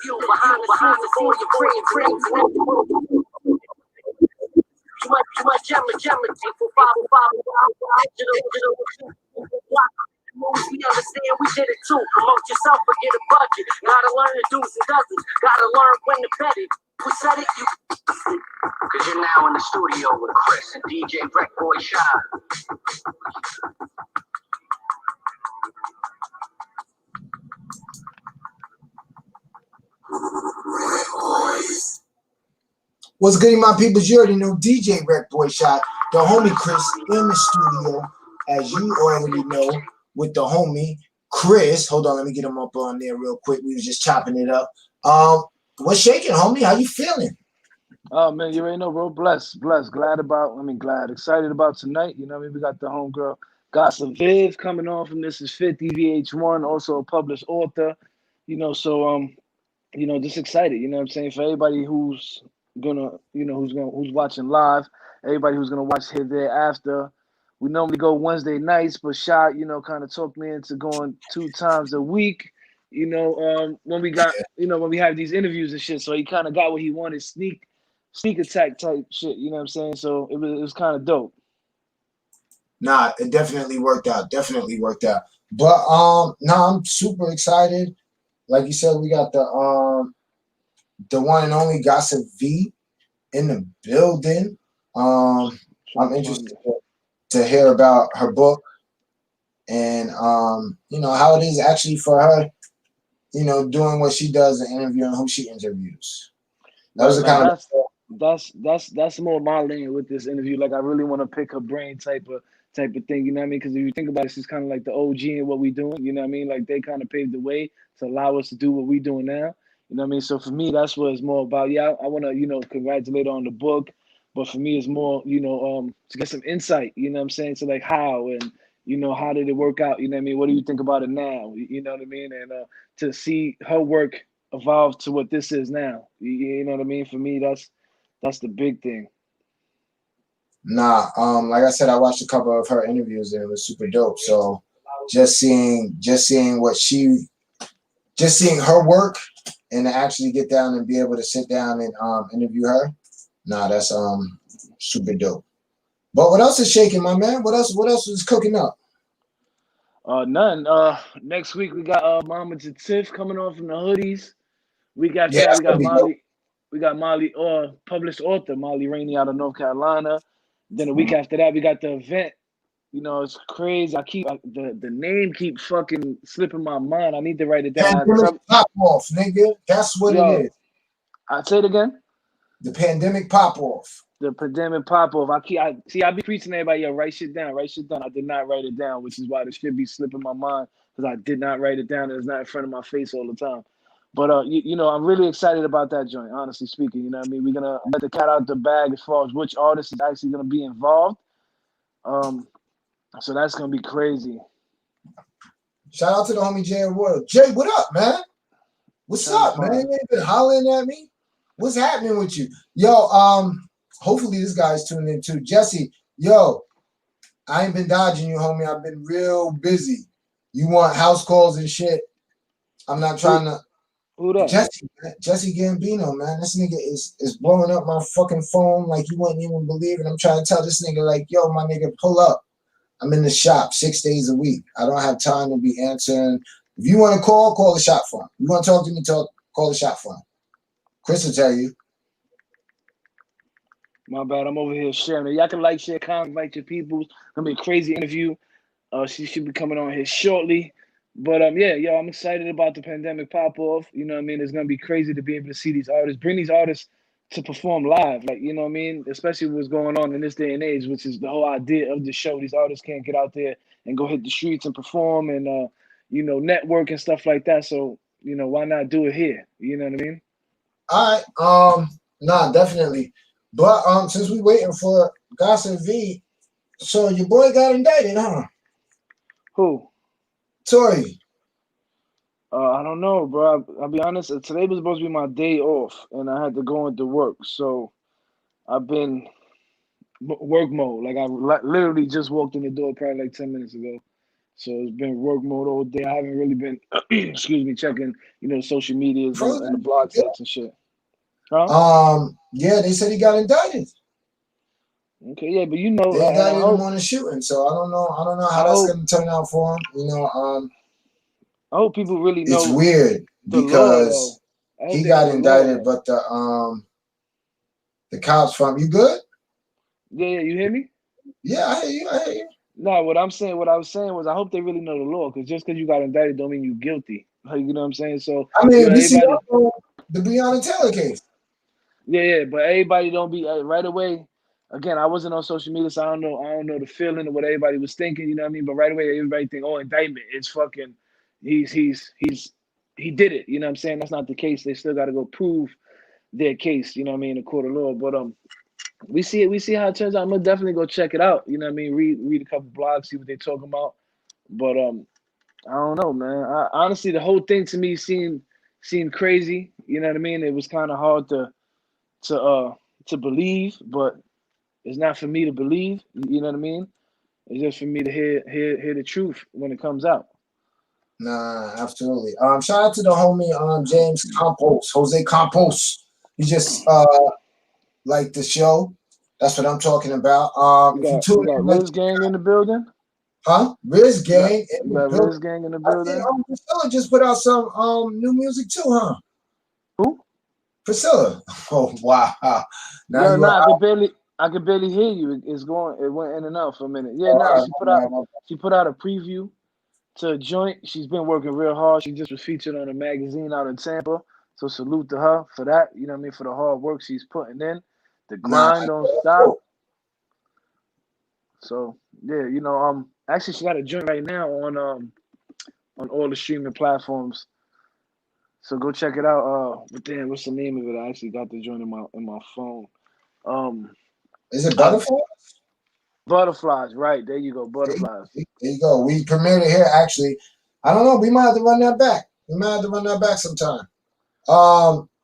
You behind the scenes before your dreams. You might jam a 845 digital. We understand we did it too. Promote yourself, but get a budget. Gotta learn the do's and don'ts. Gotta learn when to bet it. We said it, you. Cause you're now in the studio with Chris and DJ RecBoys Shine. What's good, my people? You already know DJ RecBoys Shot, the homie Chris in the studio, as you already know, with the homie Chris. Hold on, let me get him up on there real quick. We was just chopping it up. What's shaking, homie? How you feeling? Oh man, you already know, bro. Blessed, excited about tonight. You know what I mean? We got the homegirl Gossip Viv coming on from This Is 50 VH1, also a published author. You know, so just excited, you know what I'm saying? For everybody who's watching live, everybody who's gonna watch here thereafter. We normally go Wednesday nights, but Shot, kind of talked me into going 2 times a week. When we have these interviews and shit. So he kind of got what he wanted, sneak attack type shit, you know what I'm saying? So it was kind of dope. Nah, it definitely worked out. But I'm super excited. Like you said, we got the one and only Gossip V in the building. I'm interested to hear about her book and how it is actually for her, doing what she does and interviewing who she interviews. That's more my lane with this interview. Like I really want to pick her brain type of thing, you know what I mean? Because if you think about it, she's kind of like the OG in what we doing, you know what I mean? Like they kind of paved the way to allow us to do what we doing now, you know what I mean? So for me, that's what it's more about. Yeah, I want to, congratulate her on the book, but for me, it's more, to get some insight, you know what I'm saying? So like how and, how did it work out? You know what I mean? What do you think about it now? You know what I mean? And to see her work evolve to what this is now, you know what I mean? For me, that's the big thing. Nah, like I said, I watched a couple of her interviews and it was super dope. So just seeing her work and to actually get down and be able to sit down and interview her, nah, that's super dope. But what else is shaking, my man? What else is cooking up? None. Next week we got Mama Tiff coming on from the hoodies. We got Molly, published author Molly Rainey out of North Carolina. Then a week after that, we got the event. It's crazy. The name keep fucking slipping my mind. I need to write it down. Pandemic pop off, nigga. That's what it is. I say it again. The pandemic pop off. The pandemic pop off. I be preaching to everybody, write shit down. I did not write it down, which is why the shit be slipping my mind because I did not write it down. It's not in front of my face all the time. But I'm really excited about that joint, honestly speaking. You know what I mean? We're gonna let the cat out the bag as far as which artist is actually gonna be involved. So that's gonna be crazy. Shout out to the homie Jay Royal. Jay, what up, man? What's up, man? You ain't been hollering at me? What's happening with you? Yo, hopefully this guy's tuned in too. Jesse, yo, I ain't been dodging you, homie. I've been real busy. You want house calls and shit. I'm not trying to. Who that? Jesse Gambino, man. This nigga is blowing up my fucking phone like you wouldn't even believe it. I'm trying to tell this nigga, like, yo, my nigga, pull up. I'm in the shop 6 days a week. I don't have time to be answering. If you want to call the shop phone. You want to talk to me, call the shop phone. Chris will tell you. My bad. I'm over here sharing it. Y'all can like, share, comment, invite your people. It's gonna be a crazy interview. She should be coming on here shortly. But yeah, I'm excited about the pandemic pop off. You know what I mean? It's gonna be crazy to be able to see these artists, bring these artists to perform live. Like, you know what I mean? Especially what's going on in this day and age, which is the whole idea of the show. These artists can't get out there and go hit the streets and perform and network and stuff like that. So, why not do it here? You know what I mean? All right. Nah, definitely. But since we waiting for Gossip V, so your boy got indicted, huh? Who? Tory. I don't know, bro. I'll be honest. Today was supposed to be my day off, and I had to go into work. So I've been work mode. Like I literally just walked in the door probably like 10 minutes ago, So it's been work mode all day. I haven't really been, excuse me, checking, social medias and the blog Yeah. sites and shit. Huh? Yeah, they said he got indicted. Okay, yeah, but They and indicted him on the shooting, so I don't know. I don't know how that's gonna turn out for him. I hope people really It's know weird the law, though. because I hope he they know got the law, indicted, though. but the cops from you good? Yeah, you hear me? Yeah, I hear you. I hear you. No, what I was saying was, I hope they really know the law, because just because you got indicted don't mean you guilty. Like, you know what I'm saying? So, I mean, we see everybody, the Breonna Taylor case. yeah, but everybody don't be right away. Again, I wasn't on social media, so I don't know the feeling of what everybody was thinking. You know what I mean? But right away, everybody think, oh, indictment. It's fucking. He did it. You know what I'm saying? That's not the case. They still got to go prove their case. You know what I mean? In the court of law. But we see it. We see how it turns out. I'm gonna definitely go check it out. You know what I mean? Read a couple blogs, see what they're talking about. But I don't know, man. Honestly, the whole thing to me seemed crazy. You know what I mean? It was kind of hard to believe, but it's not for me to believe. You know what I mean? It's just for me to hear the truth when it comes out. Nah, absolutely. Shout out to the homie James Campos, Jose Campos. He just liked the show. That's what I'm talking about. If you You tune got in, Riz Gang in the building. Riz You got Gang in you the got building. Riz Gang in the I think building. Priscilla just put out some new music too, huh? Who? Priscilla. Oh wow. Now Yo, you are nah, out. I could barely hear you. It went in and out for a minute. Yeah, Oh, nah, all right, my bad, my bad. she put out a preview to a joint. She's been working real hard. She just was featured on a magazine out in Tampa. So salute to her for that. You know what I mean? For the hard work she's putting in. The Nah, grind don't stop. So yeah, actually she got a joint right now on all the streaming platforms. So go check it out. But damn, what's the name of it? I actually got the joint in my phone. Um is it uh, Butterfly? Butterflies, right. There you go, Butterflies. There you go. We premiered it here actually. I don't know. We might have to run that back. We might have to run that back sometime.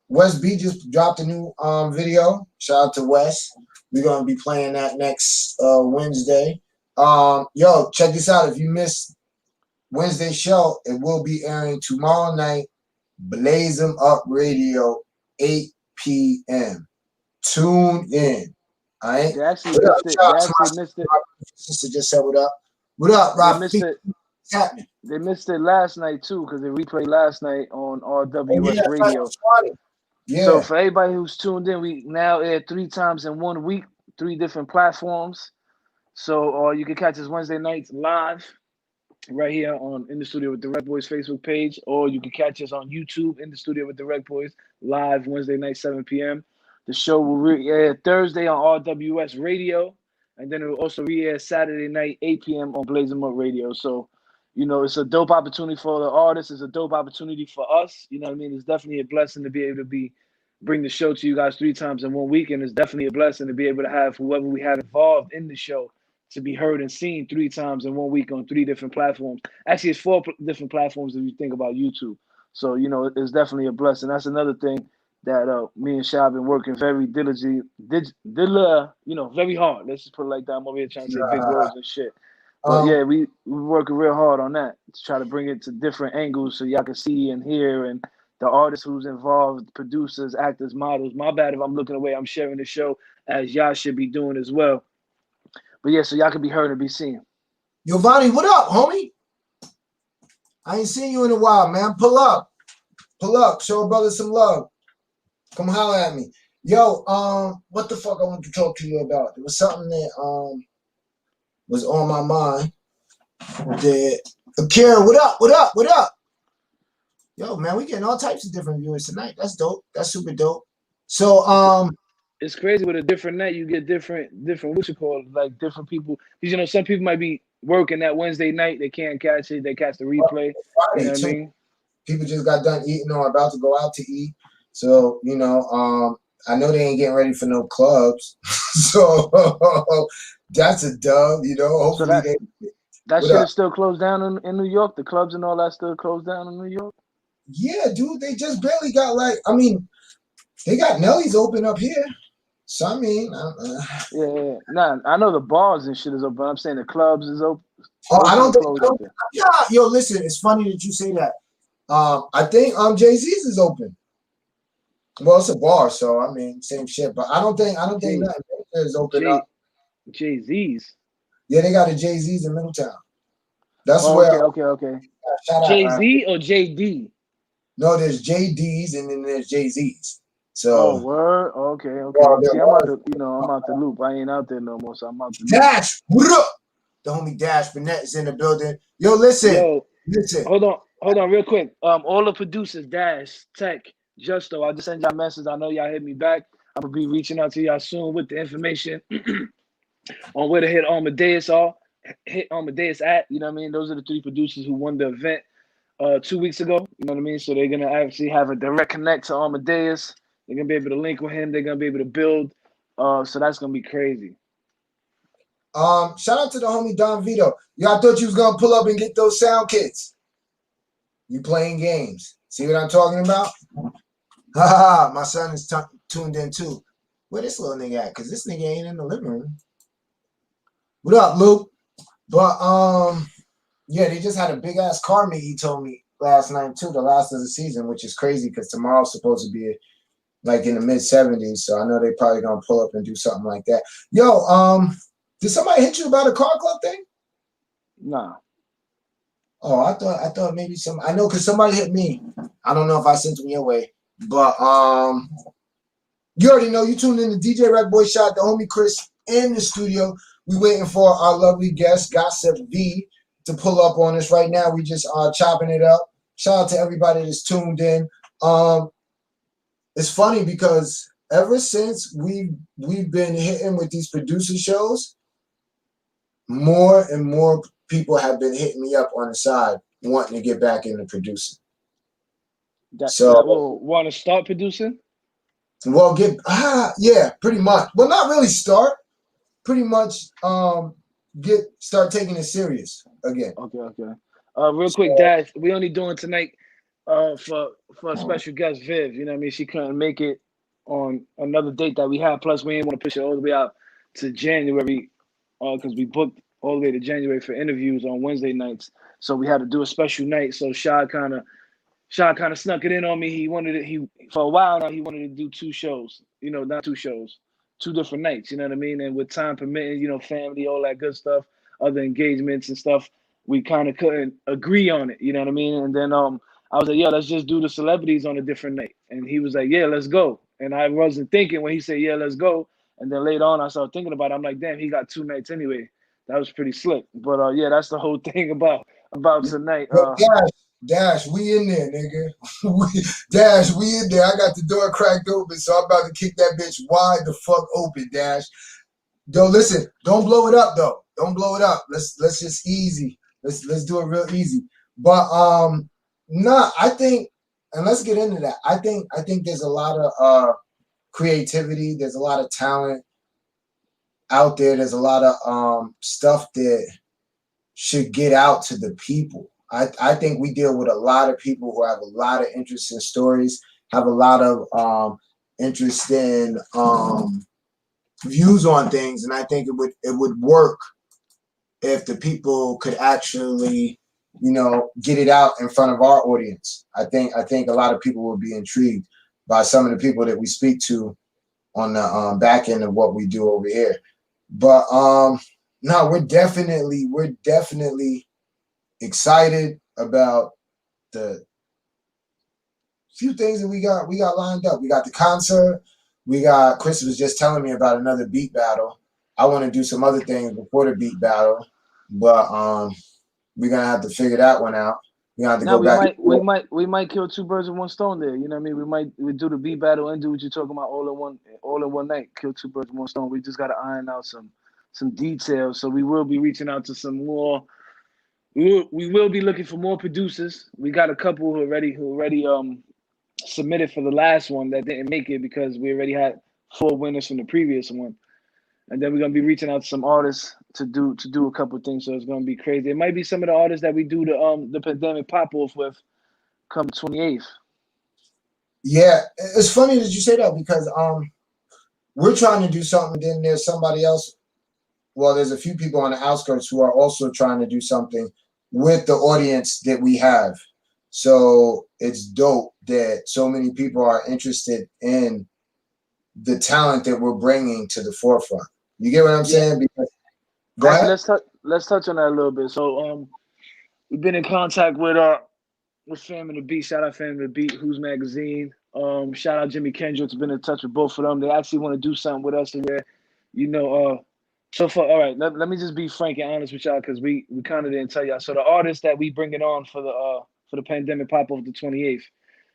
Wes B just dropped a new video. Shout out to Wes. We're gonna be playing that next Wednesday. Yo, check this out. If you missed Wednesday's show, it will be airing tomorrow night. Blaze 'em Up Radio, 8 p.m. Tune in. All right. They actually What up? missed it. Shout They out to actually missed it. my sister just said what up. What up, They missed Rafi? it. What's happening? They missed it last night too, because they replayed last night on Oh yeah, RWS that's right. Radio. It's Friday. So Yeah. for everybody who's tuned in, we now air 3 times in 1 week, 3 different platforms. So you can catch us Wednesday nights live right here on In the Studio with the RecBoys Facebook page, or you can catch us on YouTube In the Studio with the RecBoys live Wednesday night 7 p.m. The show will re-air Thursday on RWS Radio, and then it will also re-air Saturday night 8 p.m. on Blaze 'em Up Radio. So, it's a dope opportunity for the artists. It's a dope opportunity for us. You know what I mean? It's definitely a blessing to be able to bring the show to you guys 3 times in 1 week, and it's definitely a blessing to be able to have whoever we have involved in the show to be heard and seen 3 times in 1 week on 3 different platforms. Actually, it's 4 different platforms if you think about YouTube. So, it's definitely a blessing. That's another thing that me and Sha have been working very diligently, very hard. Let's just put it like that. I'm over here trying to say big words and shit. But Um, yeah, we working real hard on that to try to bring it to different angles so y'all can see and hear, and the artists who's involved, producers, actors, models. My bad if I'm looking away. I'm sharing the show as y'all should be doing as well. But yeah, so y'all can be heard and be seen. Giovanni, what up, homie? I ain't seen you in a while, man. Pull up. Pull up. Show a brother some love. Come holler at me. Yo, what the fuck I want to talk to you about? There was something that was on my mind. That Akira, what up? What up? What up? Yo, man, we getting all types of different viewers tonight. That's dope. That's super dope. So, It's crazy with a different night. You get different what you call it, like different people. Because some people might be working that Wednesday night. They can't catch it. They catch the replay. You know Friday what I too. mean? People just got done eating or about to go out to eat. So, I know they ain't getting ready for no clubs. So that's a dub, So Hopefully they that what shit up? is still closed down in New York. The clubs and all that still closed down in New York. Yeah, dude, they just barely got they got Nelly's open up here. So Yeah. Nah, I know the bars and shit is open. I'm saying the clubs is open. Oh, I don't think. closed up there. Yeah, yo, listen. It's funny that you say that. I think Jay-Z's is open. Well, it's a bar, so I mean, same shit. But I don't think Jay nothing is open up. Jay-Z's. Yeah, they got a Jay-Z's in Middletown. That's Oh, where okay. shout out. Jay-Z or JD? No, there's JD's and then there's Jay-Z's. Oh, So word. Okay. well, there See, I'm out was the, I'm out the loop. I ain't out there no more, so I'm out the loop. Dash. What up? The homie Dash Burnett is in the building. Yo, listen. Hold on, real quick. All the producers, Dash, Tech, Justo, I just sent y'all a message. I know y'all hit me back. I'm gonna be reaching out to y'all soon with the information on where to hit Amadeus at. You know what I mean? Those are the 3 producers who won the event 2 weeks ago. You know what I mean? So they're gonna actually have a direct connect to Amadeus. They're gonna be able to link with him. They're gonna be able to build. So that's gonna be crazy. Shout out to the homie Don Vito. Yo, I thought you was gonna pull up and get those sound kits. You playing games. See what I'm talking about? Haha, my son is tuned in too. Where this little nigga at? Cause this nigga ain't in the living room. What up, Luke? But yeah, they just had a big ass car meet. He told me last night too, the last of the season, which is crazy because tomorrow's supposed to be like in the mid 70s. So I know they probably gonna pull up and do something like that. Yo, did somebody hit you about a car club thing? Nah. Oh, I thought maybe I know because somebody hit me. I don't know if I sent them your way, but you already know you tuned in to DJ RecBoys shot the homie Chris in the studio. We waiting for our lovely guest Gossip Viv to pull up on us right now. We just chopping it up. Shout out to everybody that's tuned in. It's funny because ever since we've been hitting with these producer shows, more and more people have been hitting me up on the side wanting to get back into producing. That will want to start producing? Well, yeah, pretty much. Well, not really start. Pretty much start taking it serious again. Okay. Real quick, Dash, we only doing tonight for a special guest, Viv. You know what I mean? She couldn't make it on another date that we had. Plus, we didn't want to push it all the way out to January because we booked all the way to January for interviews on Wednesday nights. So we had to do a special night. So Sean kind of snuck it in on me. He for a while now he wanted to do 2 shows. You know, not 2 shows, 2 different nights. You know what I mean? And with time permitting, you know, family, all that good stuff, other engagements and stuff, we kind of couldn't agree on it. You know what I mean? And then I was like, yo, let's just do the celebrities on a different night. And he was like, yeah, let's go. And I wasn't thinking when he said, yeah, let's go. And then later on, I started thinking about it. I'm like, damn, he got 2 nights anyway. That was pretty slick. But yeah, that's the whole thing about tonight. Dash, we in there, nigga. Dash, we in there. I got the door cracked open, so I'm about to kick that bitch wide the fuck open, Dash. Yo, listen, don't blow it up though. Don't blow it up. Let's just easy. Let's do it real easy. But I think, and let's get into that. I think there's a lot of creativity. There's a lot of talent out there. There's a lot of stuff that should get out to the people. I think we deal with a lot of people who have a lot of interesting stories, have a lot of interesting views on things, and I think it would work if the people could actually, you know, get it out in front of our audience. I think a lot of people will be intrigued by some of the people that we speak to on the back end of what we do over here. But no, we're definitely excited about the few things that we got lined up. We got the concert. Chris was just telling me about another beat battle. I want to do some other things before the beat battle, but we're gonna have to figure that one out. We're gonna have to go back. We might kill 2 birds with 1 stone there. You know what I mean? We do the beat battle and do what you're talking about all in one night. Kill 2 birds with 1 stone. We just gotta iron out some details. So we will be reaching out to some more. We will be looking for more producers. We got a couple who already submitted for the last one that didn't make it because we already had 4 winners from the previous one. And then we're gonna be reaching out to some artists to do a couple of things. So it's gonna be crazy. It might be some of the artists that we do the pandemic pop off with come 28th. Yeah, it's funny that you say that because we're trying to do something. Then there's somebody else well, there's a few people on the outskirts who are also trying to do something with the audience that we have. So it's dope that so many people are interested in the talent that we're bringing to the forefront. You get what I'm Yeah. saying? Because, go Actually, ahead. let's touch on that a little bit. So we've been in contact with Fam in the Beat. Shout out Fam in the Beat, Who's Magazine. Shout out Jimmy Kendrick's been in touch with both of them. They actually want to do something with us where, you know, so far, all right, let me just be frank and honest with y'all because we kind of didn't tell y'all. So the artists that we bringing on for the pandemic pop off the 28th,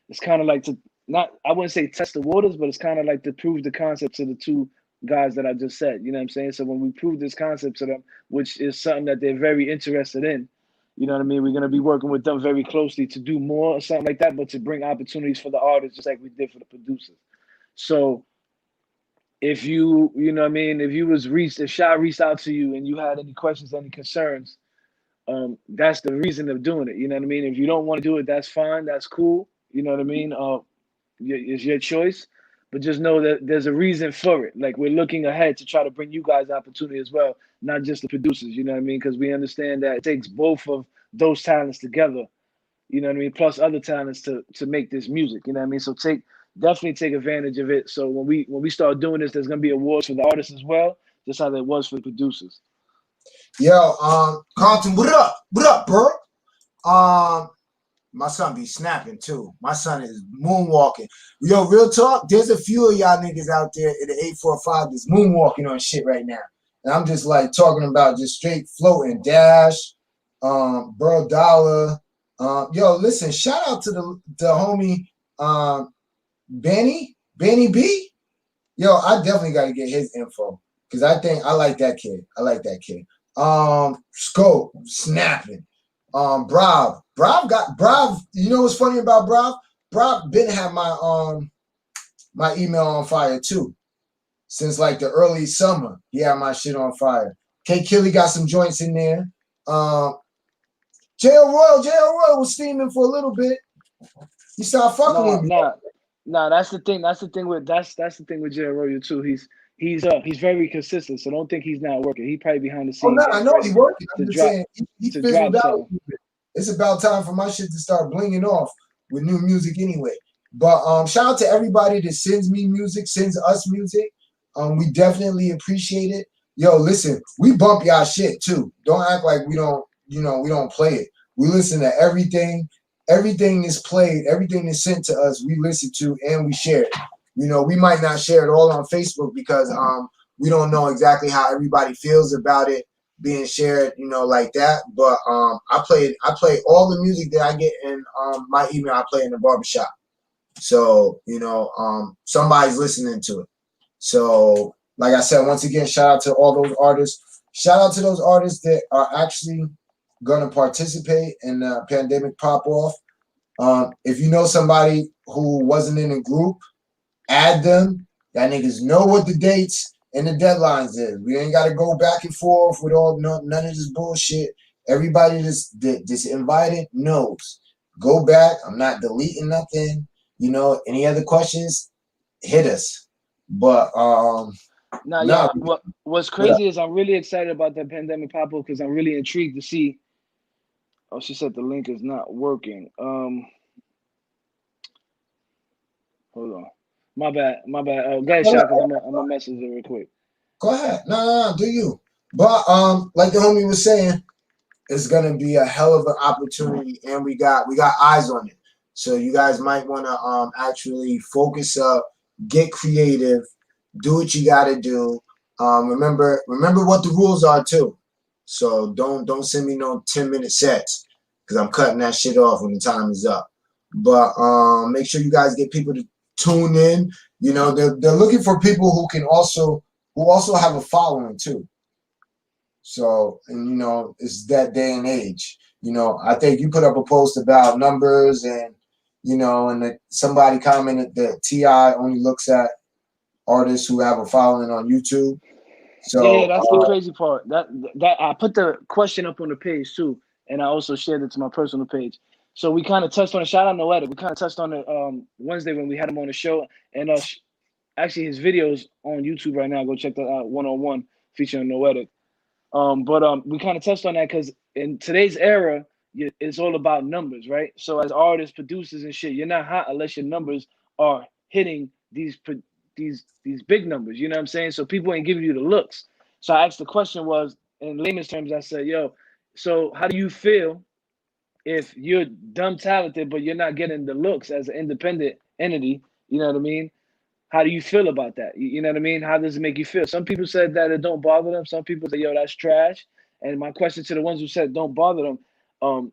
it's kind of like to not, I wouldn't say test the waters, but it's kind of like to prove the concept to the two guys that I just said. You know what I'm saying? So when we prove this concept to them, which is something that they're very interested in, you know what I mean? We're gonna be working with them very closely to do more or something like that, but to bring opportunities for the artists, just like we did for the producers. So if you know what I mean, if Shy reached out to you and you had any questions, any concerns, that's the reason of doing it. You know what I mean? If you don't want to do it, that's fine, that's cool. You know what I mean? It's your choice, but just know that there's a reason for it. Like we're looking ahead to try to bring you guys opportunity as well, not just the producers. You know what I mean? Because we understand that it takes both of those talents together. You know what I mean? Plus other talents to make this music. You know what I mean? So definitely take advantage of it. So when we start doing this, there's gonna be awards for the artists as well, just how there was for the producers. Yo, Carlton, what up? What up, bro? My son be snapping too. My son is moonwalking. Yo, real talk, there's a few of y'all niggas out there in the 845 that's moonwalking on shit right now. And I'm just like talking about just straight floating. Dash, Bro Dollar. Yo, listen, shout out to the homie Benny B. Yo, I definitely gotta get his info. Cause I think I like that kid. I like that kid. Scope, snapping. Brav. You know what's funny about Brav? Brav been had my email on fire too. Since like the early summer, he had my shit on fire. K Killy got some joints in there. JL Royal was steaming for a little bit. He started fucking Nah, with me. nah, nah. That's the thing. That's the thing with Jay Royer too. He's very consistent. So don't think he's not working. He probably behind the Oh scenes no, I getting know he ready working. I'm to just drop saying he to fizzled drop out a something. little bit. It's about time for my shit to start blinging off with new music anyway. But shout out to everybody that sends me music, sends us music. We definitely appreciate it. Yo, listen, we bump y'all shit too. Don't act like we don't, we don't play it. We listen to everything, everything that's played, everything that's sent to us, we listen to and we share it. We might not share it all on Facebook because we don't know exactly how everybody feels about it being shared, like that. But I play all the music that I get in my email. I play in the barbershop. So somebody's listening to it. So like I said, once again, shout out to all those artists. Shout out to those artists that are actually gonna participate in the pandemic pop off. If you know somebody who wasn't in a group, add them. That niggas know what the dates and the deadlines is. We ain't got to go back and forth with none of this bullshit. Everybody that's invited knows. Go back. I'm not deleting nothing. Any other questions? Hit us. But Now, no. yeah. What's crazy is I'm really excited about that pandemic pop up because I'm really intrigued to see. Oh, she said the link is not working. Hold on. My bad. My bad. Go ahead, Shot, because I'm gonna message it real quick. Go ahead. No, do you? But like the homie was saying, it's gonna be a hell of an opportunity, and we got eyes on it. So you guys might want to actually focus up, get creative, do what you got to do. Remember what the rules are too. So don't send me no 10-minute sets because I'm cutting that shit off when the time is up. But make sure you guys get people to tune in. They're looking for people who also have a following too. So, and it's that day and age. I think you put up a post about numbers and somebody commented that T.I. only looks at artists who have a following on YouTube. Yeah, So that's the crazy part. That I put the question up on the page too, and I also shared it to my personal page. So we kind of touched on it. Shout out Noetic. We kind of touched on it Wednesday when we had him on the show, and actually his videos on YouTube right now. Go check that out. 101 featuring Noetic. But we kind of touched on that because in today's era, it's all about numbers, right? So as artists, producers, and shit, you're not hot unless your numbers are hitting these big numbers. You know what I'm saying? So people ain't giving you the looks. So I asked the question was in layman's terms. I said, "Yo, so how do you feel if you're dumb talented but you're not getting the looks as an independent entity?" You know what I mean? How do you feel about that? You know what I mean? How does it make you feel? Some people said that it don't bother them. Some people say, yo, that's trash. And my question to the ones who said don't bother them, um,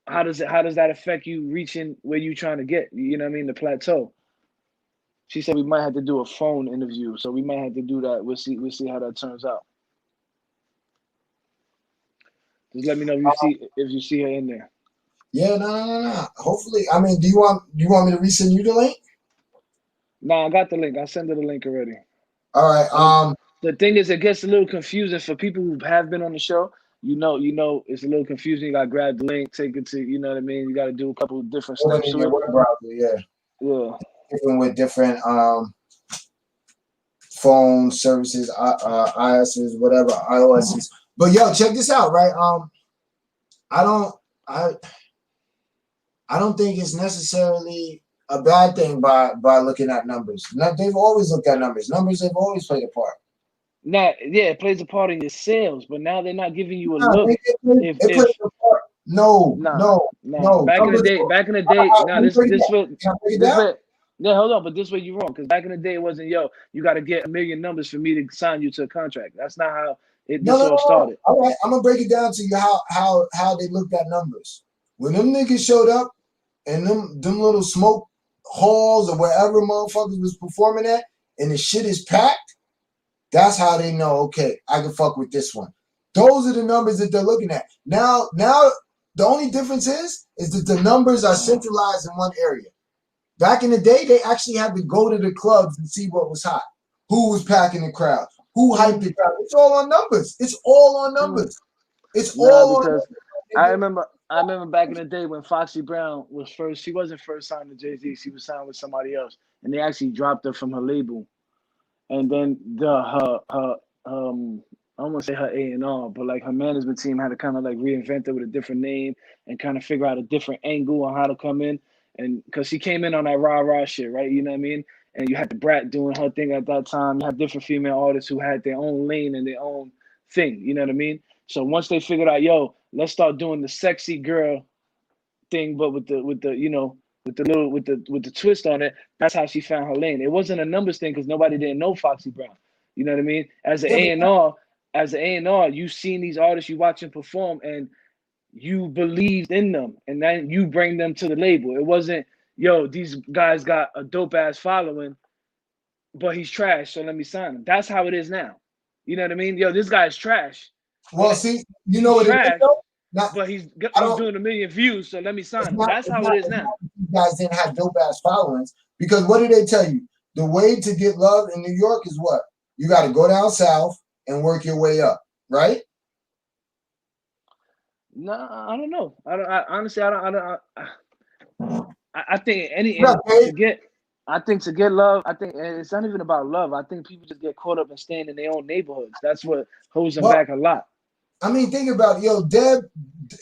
how does that affect you reaching where you trying to get? You know what I mean? The plateau. She said we might have to do a phone interview, so we might have to do that. We'll see how that turns out. Just let me know if you see her in there. Yeah, no. Hopefully, I mean, do you want me to resend you the link? Nah, I got the link. I sent her the link already. All right. The thing is, it gets a little confusing for people who have been on the show. It's a little confusing. You gotta grab the link, take it to, you know what I mean. You gotta do a couple of different Open steps in to your it. web browser, yeah. Yeah. Different with different phone services, iOS's, whatever, iOS's. But yo, check this out, right? I don't think it's necessarily a bad thing by looking at numbers. They've always looked at numbers. Numbers have always played a part. Now, yeah, it plays a part in your sales, but now they're not giving you a Nah, look. it plays a part. No. Back in the day, now Let me break it this down. way, Can I break it this down? way. Yeah, hold on, but this way you're wrong because back in the day it wasn't yo. You got to get a million numbers for me to sign you to a contract. That's not how No, this all started. All right, I'm gonna break it down to you how they looked at numbers. When them niggas showed up and them little smoke halls or wherever motherfuckers was performing at, and the shit is packed, that's how they know, okay, I can fuck with this one. Those are the numbers that they're looking at. Now the only difference is that the numbers are centralized in one area. Back in the day, they actually had to go to the clubs and see what was hot, who was packing the crowd, who hyped the crowd. It's all on numbers. It's all on numbers. It's all on numbers. I remember back in the day when Foxy Brown was first. She wasn't first signed to Jay-Z. She was signed with somebody else, and they actually dropped her from her label. And then I don't want to say her A&R, but like her management team had to kind of like reinvent it with a different name and kind of figure out a different angle on how to come in. And because she came in on that rah shit, right? You know what I mean? And you had the Brat doing her thing at that time. You have different female artists who had their own lane and their own thing. You know what I mean? So once they figured out, yo, let's start doing the sexy girl thing, but with the with the twist on it. That's how she found her lane. It wasn't a numbers thing because nobody didn't know Foxy Brown. You know what I mean? As an A&R, you seen these artists, you watch them perform, and you believed in them, and then you bring them to the label. It wasn't, yo, these guys got a dope ass following, but he's trash, so let me sign him. That's how it is now. You know what I mean? Yo, this guy's trash. Well, see, you know what it is though? But he's doing 1 million views, so let me sign him. That's how it is now. You guys didn't have dope ass followings because what did they tell you? The way to get love in New York is what? You got to go down south and work your way up, right? No, I don't know. Honestly, I think to get love, I think it's not even about love. I think people just get caught up in staying in their own neighborhoods. That's what holds them back a lot. I mean, think about it. Yo, Deb,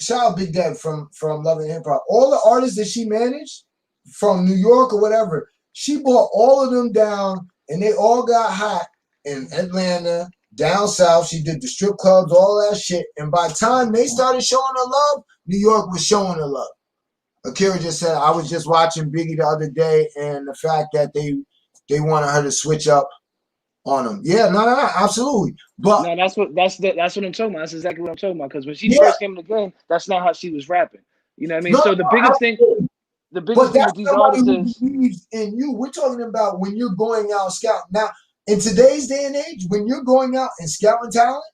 shout out Big Deb from Love and Hip Hop. All the artists that she managed from New York or whatever, she brought all of them down and they all got hot in Atlanta, down south. She did the strip clubs, all that shit. And by the time they started showing her love, New York was showing her love. Akira just said, I was just watching Biggie the other day and the fact that they wanted her to switch up on them. Yeah, no, absolutely. But no, that's what I'm talking about. That's exactly what I'm talking about. Because when she first came in the game, that's not how she was rapping. You know what I mean? So the biggest thing with these artists is believes in you. We're talking about when you're going out scouting. Now, in today's day and age, when you're going out and scouting talent,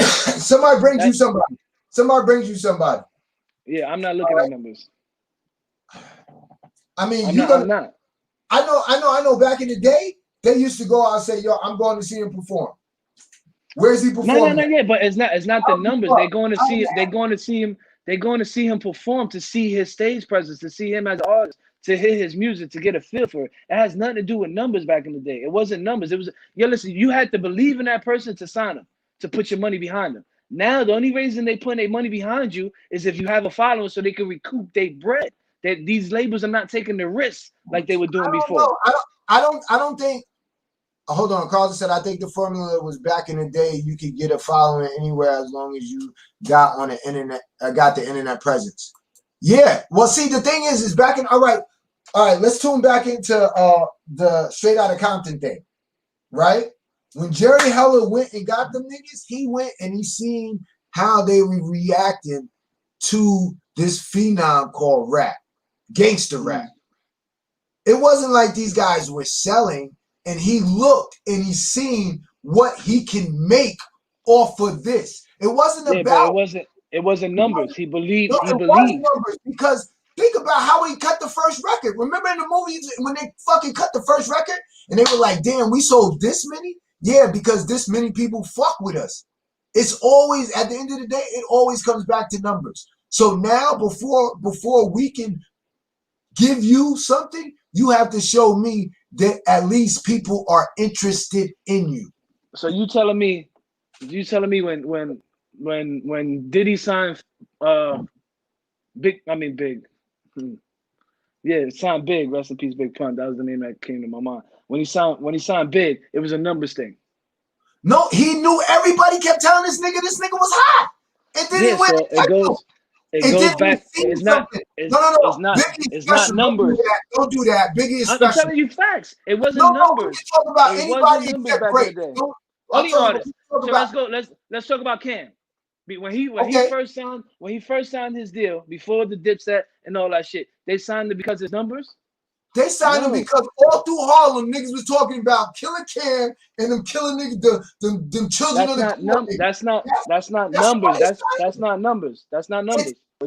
somebody brings you somebody. Somebody brings you somebody. Yeah, I'm not looking at numbers. I mean, I'm not. I know. Back in the day, they used to go out and say, "Yo, I'm going to see him perform." Where's he performing? No. Yeah, but it's not the numbers. They're going to see him. They're going to see him perform, to see his stage presence, to see him as an artist, to hear his music, to get a feel for it. It has nothing to do with numbers back in the day. It wasn't numbers. It was, listen, you had to believe in that person to sign him, to put your money behind them. Now the only reason they put their money behind you is if you have a following, so they can recoup their bread. That these labels are not taking the risks like they were doing before. I don't think. Hold on, Carlton said, I think the formula was back in the day. You could get a following anywhere as long as you got on the internet, got the internet presence. Yeah. Well, see, the thing is back in. All right. Let's tune back into the Straight Outta Compton thing, right? When Jerry Heller went and got them niggas, he went and he seen how they were reacting to this phenom called rap, gangster rap. It wasn't like these guys were selling, and he looked and he seen what he can make off of this. It wasn't about. But it wasn't numbers. He believed. No, He it believed. was numbers, because think about how he cut the first record. Remember in the movies when they fucking cut the first record and they were like, "Damn, we sold this many." Yeah, because this many people fuck with us. It's always, at the end of the day, it always comes back to numbers. So now, before we can give you something, you have to show me that at least people are interested in you. So you telling me when Diddy signed Big, yeah, signed Big, rest in peace, Big Pun. That was the name that came to my mind. When he signed Big, it was a numbers thing. No, he knew. Everybody kept telling this nigga was hot. And then he went. So it goes back. It's not. It's not numbers. Don't do that. Biggie is special. I'm telling you facts. It wasn't numbers. Talk about anybody except Drake. Only artists. So let's go. Let's talk about Cam. When he first signed his deal before the Dipset and all that shit, they signed it because it's numbers. They signed him because all through Harlem, niggas was talking about Killer Cam and them killing niggas, them children of the That's not numbers. That's not numbers. That's not numbers.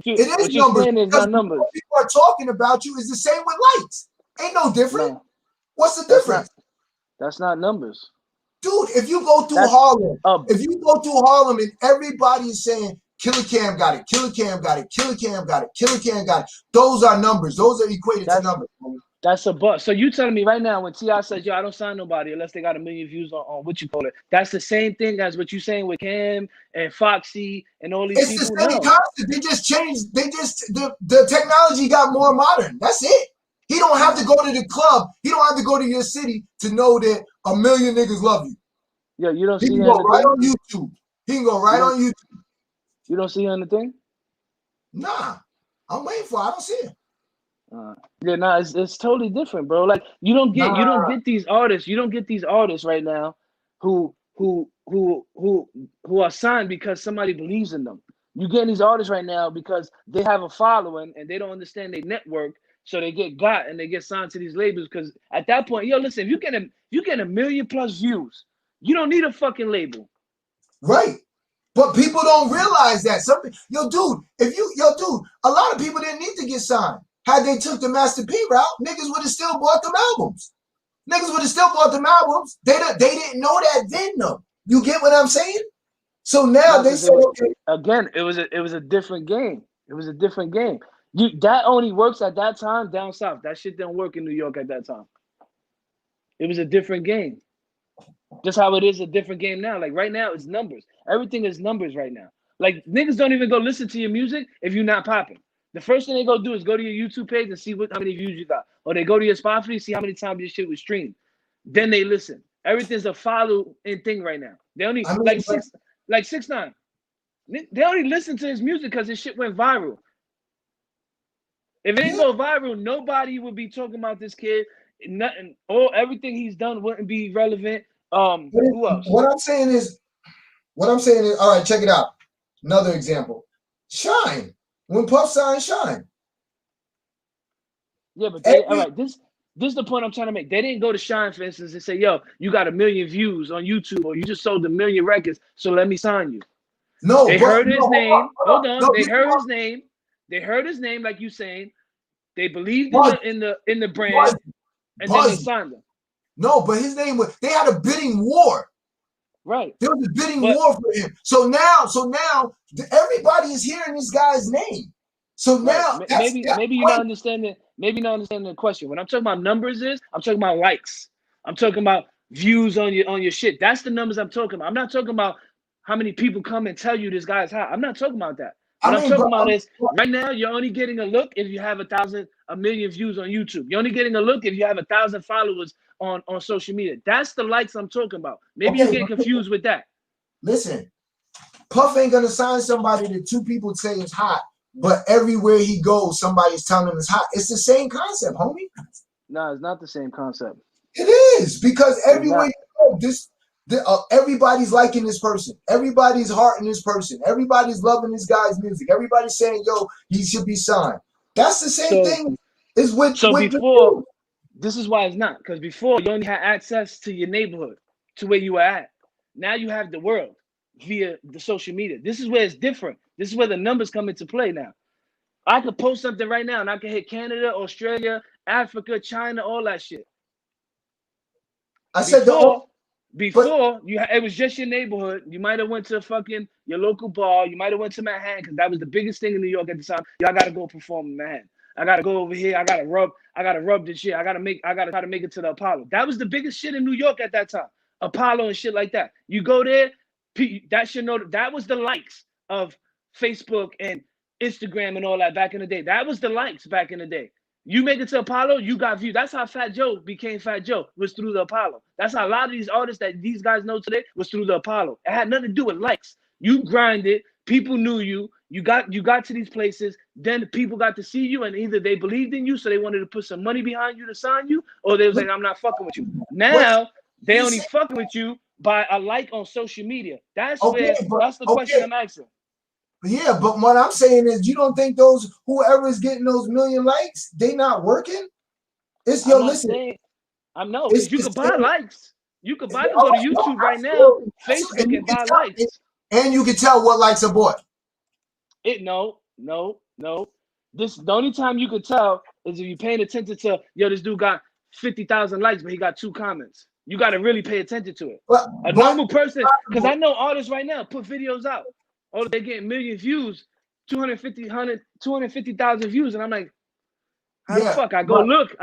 It is numbers. Is not numbers. What people are talking about you is the same with lights. Ain't no different. No. What's the difference? That's not numbers. Dude, if you go through Harlem, and everybody is saying Killer Cam got it, Killer Cam got it, Killer Cam got it, Killer Cam got it, those are numbers. Those are equated to numbers. That's a buzz. So you telling me right now when T.I. says, yo, I don't sign nobody unless they got 1 million views on what you call it. That's the same thing as what you saying with Cam and Foxy and all these people. It's the same concept. They just changed. The technology got more modern. That's it. He don't have to go to the club. He don't have to go to your city to know that 1 million niggas love you. Yeah, you don't see He can go right on YouTube. He can go right on YouTube. You don't see her on the thing? Nah. I'm waiting for it. I don't see it. It's totally different, bro. Like you don't get these artists. You don't get these artists right now who are signed because somebody believes in them. You get these artists right now because they have a following and they don't understand their network, so they get got and they get signed to these labels. Because at that point, listen, if you get 1 million plus views, you don't need a fucking label, right? But people don't realize that. A lot of people didn't need to get signed. Had they took the Master P route, niggas would have still bought them albums. They didn't know that then, though. You get what I'm saying? So now they say, okay. Again, it was a different game. It was a different game. That only works at that time down south. That shit didn't work in New York at that time. It was a different game. Just how it is a different game now. Like right now, it's numbers. Everything is numbers right now. Like niggas don't even go listen to your music if you're not popping. The first thing they go do is go to your YouTube page and see how many views you got. Or they go to your Spotify and see how many times your shit was streamed. Then they listen. Everything's a follow-in thing right now. They only, 6ix9ine. They only listen to his music because his shit went viral. If it didn't go viral, nobody would be talking about this kid. Nothing. Everything he's done wouldn't be relevant. Who else? What I'm saying is, all right, check it out. Another example. Shine. When Puff signed Shine. Yeah, but all right, this is the point I'm trying to make. They didn't go to Shine, for instance, and say, yo, you got 1 million views on YouTube, or you just sold 1 million records, so let me sign you. No, they heard his name. Hold on. They heard his name. They heard his name, like you saying. They believed in the brand, and then they signed him. No, but his name was. They had a bidding war. Right. There was a bidding war for him. So now everybody is hearing this guy's name. So now maybe you're not understanding. Maybe not understanding the question. When I'm talking about numbers, I'm talking about likes. I'm talking about views on your shit. That's the numbers I'm talking about. I'm not talking about how many people come and tell you this guy's hot. I'm not talking about that. I What I'm mean, talking bro, about is right now you're only getting a look if you have 1,000,000 views on YouTube. You're only getting a look if you have 1,000 followers on social media. That's the likes I'm talking about. Maybe you okay, get confused with that. listen, Puff ain't gonna sign somebody that two people say is hot, but everywhere he goes, somebody's telling him it's hot. It's the same concept, homie. No, it's not the same concept. It is, because It's everywhere not. you go, everybody's liking this person. Everybody's hearting this person. Everybody's loving this guy's music. Everybody's saying, "Yo, he should be signed." That's the same So thing. Is with before, this is why it's not, because before you only had access to your neighborhood, to where you were at. Now you have the world via the social media. This is where it's different. This is where the numbers come into play now. I could post something right now and I can hit Canada, Australia, Africa, China, all that shit. I said Before it was just your neighborhood. You might have went to fucking your local bar. You might have went to Manhattan because that was the biggest thing in New York at the time. Yo, I gotta go perform in Manhattan. I gotta go over here. I gotta rub this shit. I gotta try to make it to the Apollo. That was the biggest shit in New York at that time. Apollo and shit like that. You go there, that should know that was the likes of Facebook and Instagram and all that back in the day. That was the likes back in the day. You make it to Apollo, you got views. That's how Fat Joe became Fat Joe, was through the Apollo. That's how a lot of these artists that these guys know today was through the Apollo. It had nothing to do with likes. You grinded, people knew you, you got to these places, then people got to see you, and either they believed in you, so they wanted to put some money behind you to sign you, or they was like, I'm not fucking with you. Now, they only fucking with you by a like on social media. That's the question I'm asking. Yeah, but what I'm saying is, you don't think whoever is getting those million likes, they not working? It's listen. I know, because you could buy likes. You could go to YouTube right now, Facebook, and buy likes. And you can tell what likes are bought. No. The only time you could tell is if you're paying attention to, yo, this dude got 50,000 likes, but he got 2 comments. You got to really pay attention to it. A normal person, because I know artists right now put videos out. Oh, they're getting million views, 250,000 views. And I'm like, how the fuck? I go look,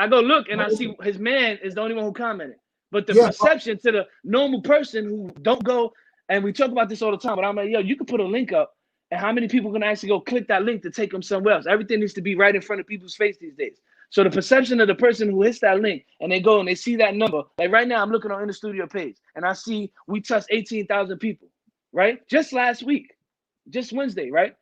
and I see his man is the only one who commented. But the perception to the normal person who don't go, and we talk about this all the time, but I'm like, yo, you can put a link up, and how many people can actually go click that link to take them somewhere else? Everything needs to be right in front of people's face these days. So the perception of the person who hits that link and they go and they see that number, like right now I'm looking on In the Studio page and I see we touched 18,000 people, right? Just last week, just Wednesday, right?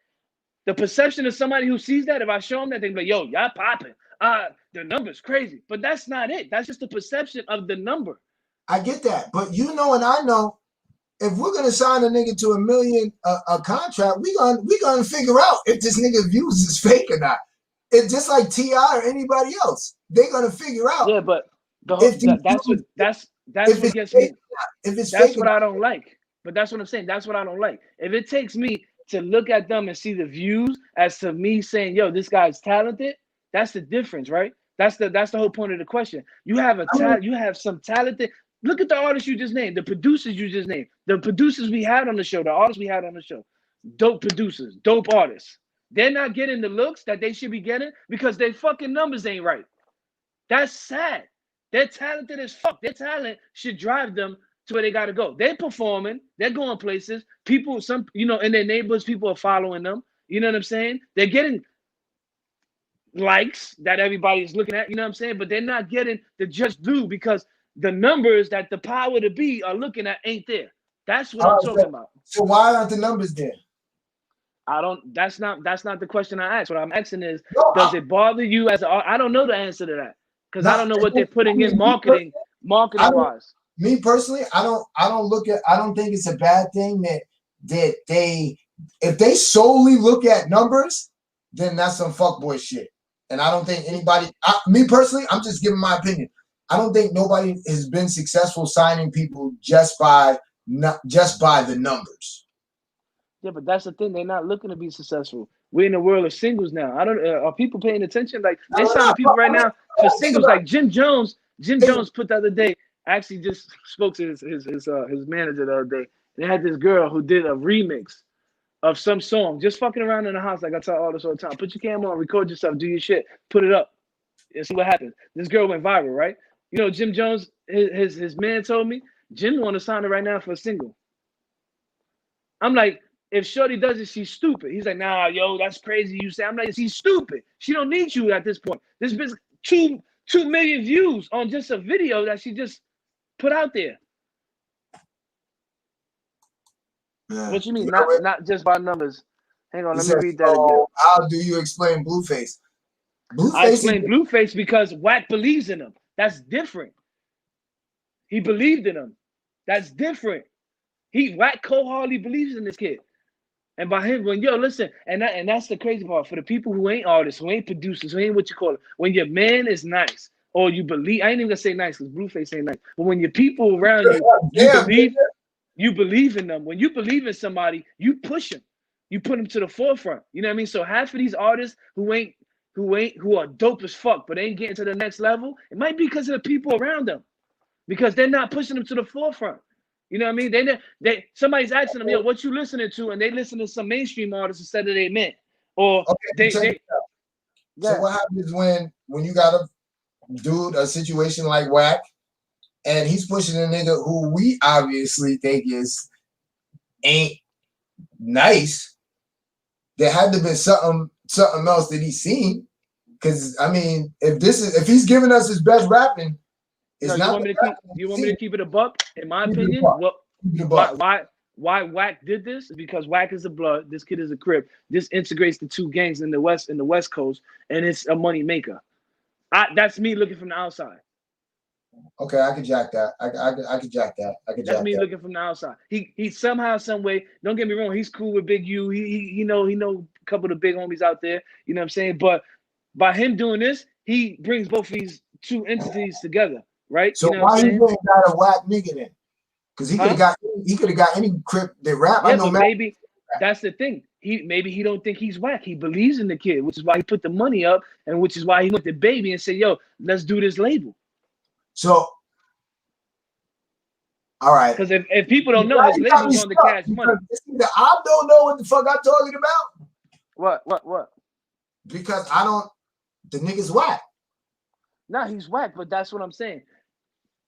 The perception of somebody who sees that, if I show them that, they be like, yo, y'all popping. The number's crazy. But that's not it. That's just the perception of the number. I get that. But you know and I know, if we're gonna sign a nigga to $1 million a contract, we gonna figure out if this nigga views is fake or not. It's just like T.I. or anybody else. They're gonna figure out. Yeah, but that's what gets me. If it's that's fake, what I don't like. But that's what I'm saying. That's what I don't like. If it takes me to look at them and see the views as to me saying, yo, this guy's talented, that's the difference, right? That's the whole point of the question. You have you have some talented. Look at the artists you just named, the producers you just named, the producers we had on the show, the artists we had on the show. Dope producers, dope artists. They're not getting the looks that they should be getting because their fucking numbers ain't right. That's sad. They're talented as fuck. Their talent should drive them to where they got to go. They're performing. They're going places. People, in their neighborhoods, people are following them. You know what I'm saying? They're getting likes that everybody's looking at. You know what I'm saying? But they're not getting the just due because the numbers that the power to be are looking at ain't there. That's what I'm talking about. So why aren't the numbers there? That's not the question I asked. What I'm asking is, does it bother you as I don't know the answer to that because I don't know what they're putting in marketing wise. Me personally, I don't think it's a bad thing that if they solely look at numbers, then that's some fuckboy shit. And I don't think anybody, me personally, I'm just giving my opinion. I don't think nobody has been successful signing people just by the numbers. Yeah, but that's the thing. They're not looking to be successful. We're in the world of singles now. I don't. Are people paying attention? Like they're signing people right now for singles. Like Jim Jones. Jim Jones put the other day. Actually, just spoke to his manager the other day. They had this girl who did a remix of some song, just fucking around in the house. Like I tell artists all the time, put your camera on, record yourself, do your shit, put it up, and see what happens. This girl went viral, right? You know, Jim Jones, his man told me Jim want to sign her right now for a single. I'm like, if Shorty does it, she's stupid. He's like, nah, yo, that's crazy. You say, I'm like, she's stupid. She don't need you at this point. This bitch 2 million views on just a video that she just put out there. Yeah. What you mean? You know what? Not just by numbers. Hang on, He let me says, read that again. so how do you explain Blueface? I Blueface explained Blueface because Wack believes in him. That's different. He believed in him. That's different. Wack cold-heartedly believes in this kid. And by him, listen, and that's the crazy part. For the people who ain't artists, who ain't producers, who ain't what you call it, when your man is nice, or you believe, I ain't even gonna say nice because Blueface ain't nice, but when your people around you, you believe in them. When you believe in somebody, you push them. You put them to the forefront. You know what I mean? So half of these artists who are dope as fuck, but ain't getting to the next level, it might be because of the people around them. Because they're not pushing them to the forefront. You know what I mean? Somebody's asking them, yo, what you listening to? And they listen to some mainstream artists instead of they men. Or So what happens when you got a situation like Wack, and he's pushing a nigga who we obviously think ain't nice? There had to be something else that he's seen. Because I mean, if he's giving us his best rapping, it's you want me to keep it a buck? In my opinion, why Wack did this is because Wack is a blood. This kid is a Crip. This integrates the two gangs in the West Coast, and it's a money maker. That's me looking from the outside. Okay, I could jack that. I could jack that. That's me looking from the outside. He somehow, some way. Don't get me wrong. He's cool with Big U. He know a couple of the big homies out there. You know what I'm saying? But by him doing this, he brings both of these two entities together, right? So you know why he wouldn't got a Wack nigga then? Because he could have got any Crip that rap. Yeah, but maybe that's the thing. He don't think he's Wack. He believes in the kid, which is why he put the money up, and which is why he went to Baby and said, "Yo, let's do this label." So, all right. Because if people don't know, his label's on the Cash Money. I don't know what the fuck I'm talking about. What? Because the nigga's Wack. Nah, he's Wack, but that's what I'm saying.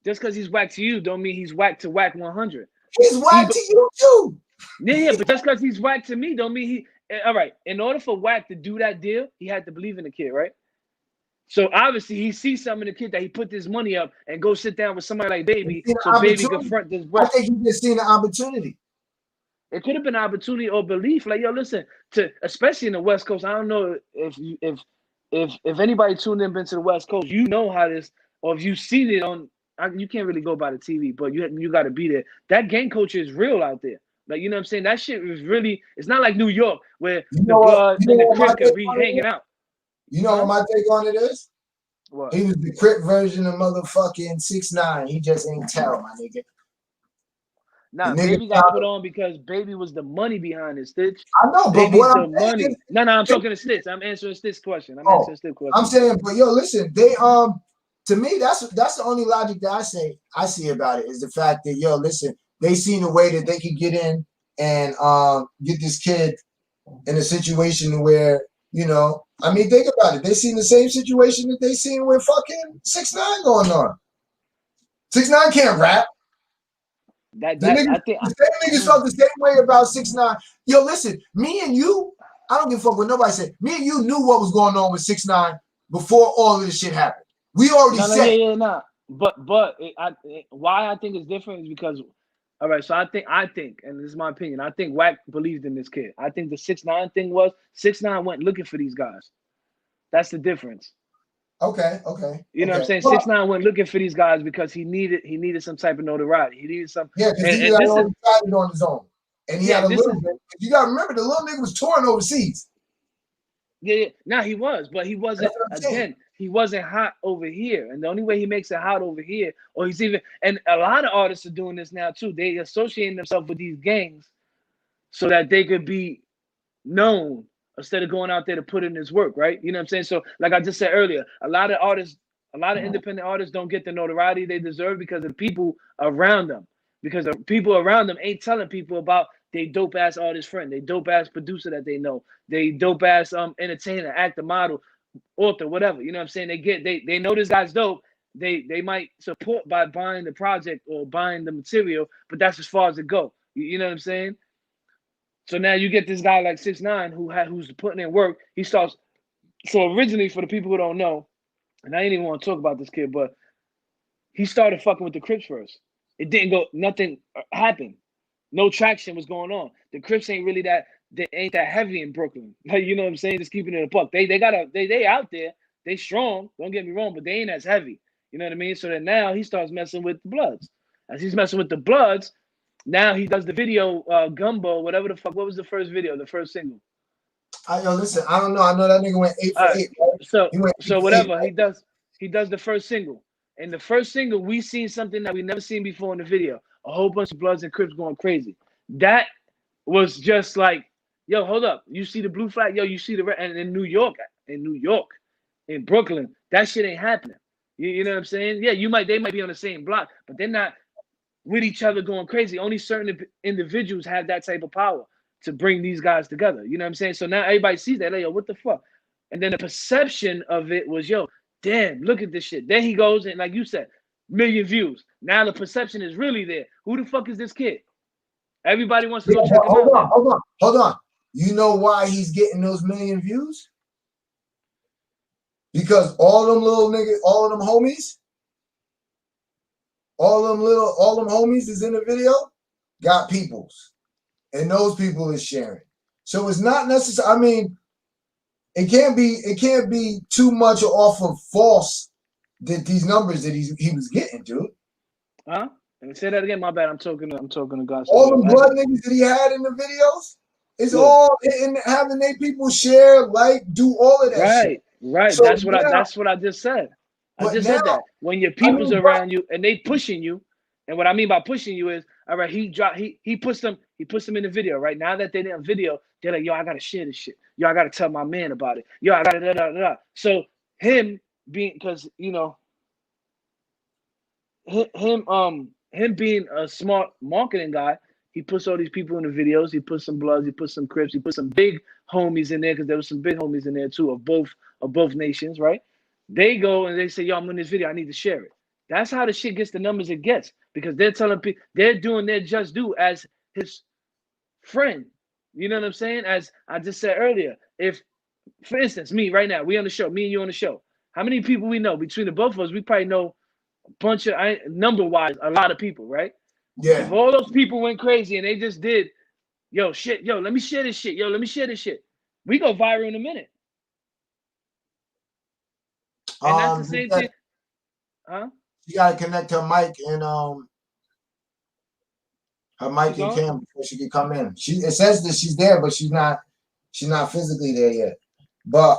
Just because he's Wack to you, don't mean he's Wack to Wack 100. He's Wack to you too. Yeah, but just because he's Wack to me, don't mean he. All right. In order for Wack to do that deal, he had to believe in the kid, right? So obviously he sees something in the kid that he put this money up and go sit down with somebody like Baby, so Baby confront this bro. I think he just seen an opportunity. It could have been opportunity or belief. Like, yo, listen, especially in the West Coast. I don't know if anybody tuned in been to the West Coast, you know how this, or if you've seen it on. You can't really go by the TV, but you got to be there. That gang culture is real out there. Like, you know what I'm saying? That shit is really. It's not like New York where the blood and the Crip could be hanging out. You know what my take on it is? What? He was the Crip version of motherfucking 6ix9ine. He just ain't tell, my nigga. Nah, Baby got put on because Baby was the money behind it, Stitch. I know, but Baby's what the money. No, I'm talking to Stitch. I'm answering Stitch's question. I'm saying, but yo, listen, they to me, that's the only logic that I see about it is the fact that, yo, listen, they seen a way that they could get in and get this kid in a situation where, you know, I mean, think about it. They seen the same situation that they seen with fucking 6ix9ine going on. 6ix9ine can't rap. I think the same niggas felt the same way about 6ix9ine. Yo, listen, me and you, I don't give a fuck what nobody said. Me and you knew what was going on with 6ix9ine before all of this shit happened. We already said. But why I think it's different is because, all right. So I think, and this is my opinion. I think Wack believed in this kid. I think the 6ix9ine thing was 6ix9ine went looking for these guys. That's the difference. Okay. You know what I'm saying? 6ix9ine went looking for these guys because he needed some type of notoriety. He needed some. Yeah, because he got on his own, and he had a little bit. You got to remember, the little nigga was touring overseas. Yeah. Now he was, but he wasn't. Again, he wasn't hot over here, and the only way he makes it hot over here, or he's even. And a lot of artists are doing this now too. They associating themselves with these gangs, so that they could be known instead of going out there to put in his work, right? You know what I'm saying? So, like I just said earlier, a lot of independent artists don't get the notoriety they deserve because of the people around them. Because the people around them ain't telling people about they dope ass artist friend, they dope ass producer that they know, they dope ass entertainer, actor, model, author, whatever. You know what I'm saying? They know this guy's dope. They might support by buying the project or buying the material, but that's as far as it go. You know what I'm saying? So now you get this guy like 6ix9ine who's putting in work. He starts. So originally, for the people who don't know, and I ain't even want to talk about this kid, but he started fucking with the Crips first. It didn't go. Nothing happened. No traction was going on. The Crips ain't really that. They ain't that heavy in Brooklyn. Like, you know what I'm saying? Just keeping it a buck. They out there. They strong. Don't get me wrong, but they ain't as heavy. You know what I mean? So then now he starts messing with the Bloods. As he's messing with the Bloods, now he does the video Gumbo, whatever the fuck. What was the first video? The first single. Yo, listen, I don't know. I know that nigga went 8 All for right. 8. Right? He went 8 So for 8. whatever he does the first single. And the first single, we seen something that we never seen before in the video. A whole bunch of Bloods and Crips going crazy. That was just like, yo, hold up. You see the blue flag? Yo, you see the red? And in New York, in Brooklyn, that shit ain't happening. You know what I'm saying? Yeah, they might be on the same block, but they're not with each other going crazy. Only certain individuals have that type of power to bring these guys together. You know what I'm saying? So now everybody sees that, like, yo, what the fuck? And then the perception of it was, yo, damn, look at this shit. Then he goes and, like you said, million views. Now the perception is really there. Who the fuck is this kid? Everybody wants to go check him out. Hold on. You know why he's getting those million views? Because all them little niggas, all of them homies, all them homies is in the video, got peoples. And those people is sharing. So it's not necessary. I mean, it can't be too much off of false that these numbers that he was getting, dude. Huh? Let me say that again. My bad. I'm talking to Gossip. All the blood niggas that he had in the videos, it's all in having they people share, like, do all of that shit. Right. So that's what I just said. I just said that. When your people's around you and they pushing you, and what I mean by pushing you is, all right, he puts them in the video. Right now that they're in video, they're like, yo, I gotta share this shit. Yo, I gotta tell my man about it. Yo, I gotta da. So him being, because you know, him being a smart marketing guy, he puts all these people in the videos. He puts some Bloods, he puts some Crips, he puts some big homies in there, because there was some big homies in there too of both nations, right? They go and they say, yo, I'm in this video, I need to share it. That's how the shit gets the numbers it gets, because they're telling people, they're doing their just due as his friend. You know what I'm saying? As I just said earlier, if, for instance, me right now, we on the show, me and you on the show. How many people we know? Between the both of us, we probably know a bunch of, number-wise, a lot of people, right? Yeah. If all those people went crazy and they just did, yo, shit, yo, let me share this shit. Yo, let me share this shit. We go viral in a minute. And that's the same thing. Huh? You gotta connect her mic and cam before she can come in. It says that she's there, but she's not physically there yet. But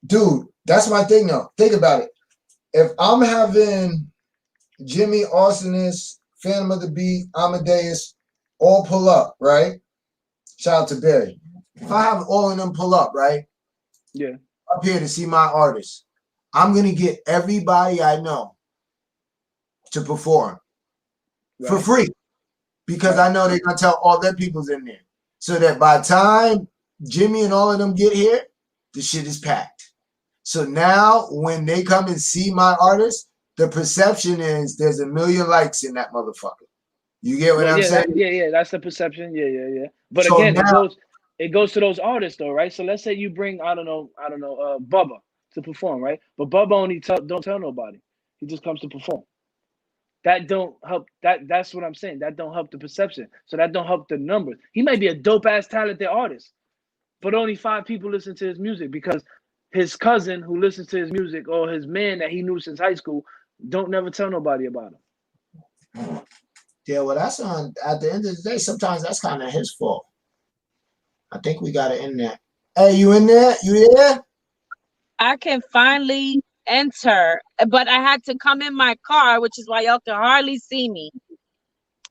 dude, that's my thing though. Think about it. If I'm having Jimmy, Arsonist, Phantom of the Beat, Amadeus all pull up, right? Shout out to Barry. If I have all of them pull up, right? Yeah. Up here to see my artist, I'm gonna get everybody I know to perform for free, because I know they're gonna tell all their people's in there, so that by the time Jimmy and all of them get here, the shit is packed. So now when they come and see my artist, the perception is there's a million likes in that motherfucker. You get what I'm saying? Yeah. That's the perception. Yeah. But so again, now, it goes to those artists though, right? So let's say you bring, I don't know, Bubba to perform, right? But Bubba only don't tell nobody. He just comes to perform. That don't help. That's what I'm saying. That don't help the perception. So that don't help the numbers. He might be a dope ass talented artist, but only 5 people listen to his music because his cousin who listens to his music, or his man that he knew since high school, don't never tell nobody about him. Yeah, well, that's at the end of the day, sometimes that's kind of his fault. I think we got it in there. Hey, you in there? You there? I can finally enter, but I had to come in my car, which is why y'all can hardly see me.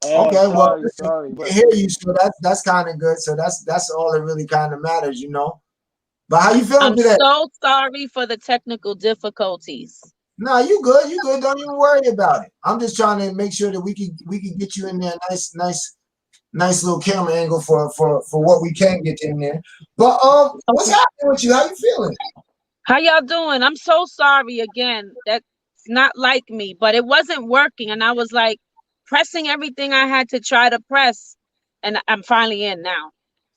Oh, okay, sorry. I hear you, so that's kind of good. So that's all that really kind of matters, you know. But how you feeling today? I'm so sorry for the technical difficulties. No, you good. You good. Don't even worry about it. I'm just trying to make sure that we can get you in there. Nice little camera angle for what we can get in there. But what's happening with you? How you feeling? How y'all doing? I'm so sorry again. That's not like me, but it wasn't working, and I was like pressing everything I had to try to press, and I'm finally in now.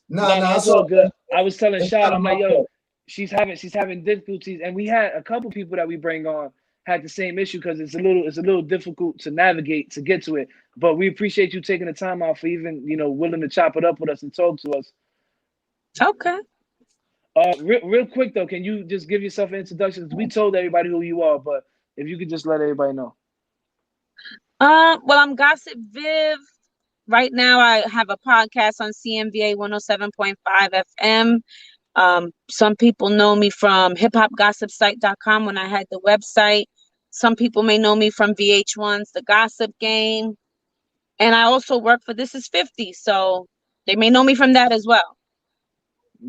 No, No, no, that's it's all all good. I was telling it's Shad, not I'm like, about yo, that. she's having difficulties, and we had a couple people that we bring on had the same issue because it's a little difficult to navigate to get to it. But we appreciate you taking the time out for even willing to chop it up with us and talk to us. Okay. Real quick though, can you just give yourself an introduction? 'Cause we told everybody who you are, but if you could just let everybody know. Well, I'm Gossip Viv. Right now, I have a podcast on CMVA 107.5 FM. Some people know me from hiphopgossipsite.com when I had the website. Some people may know me from VH1's The Gossip Game. And I also work for This Is 50, so they may know me from that as well.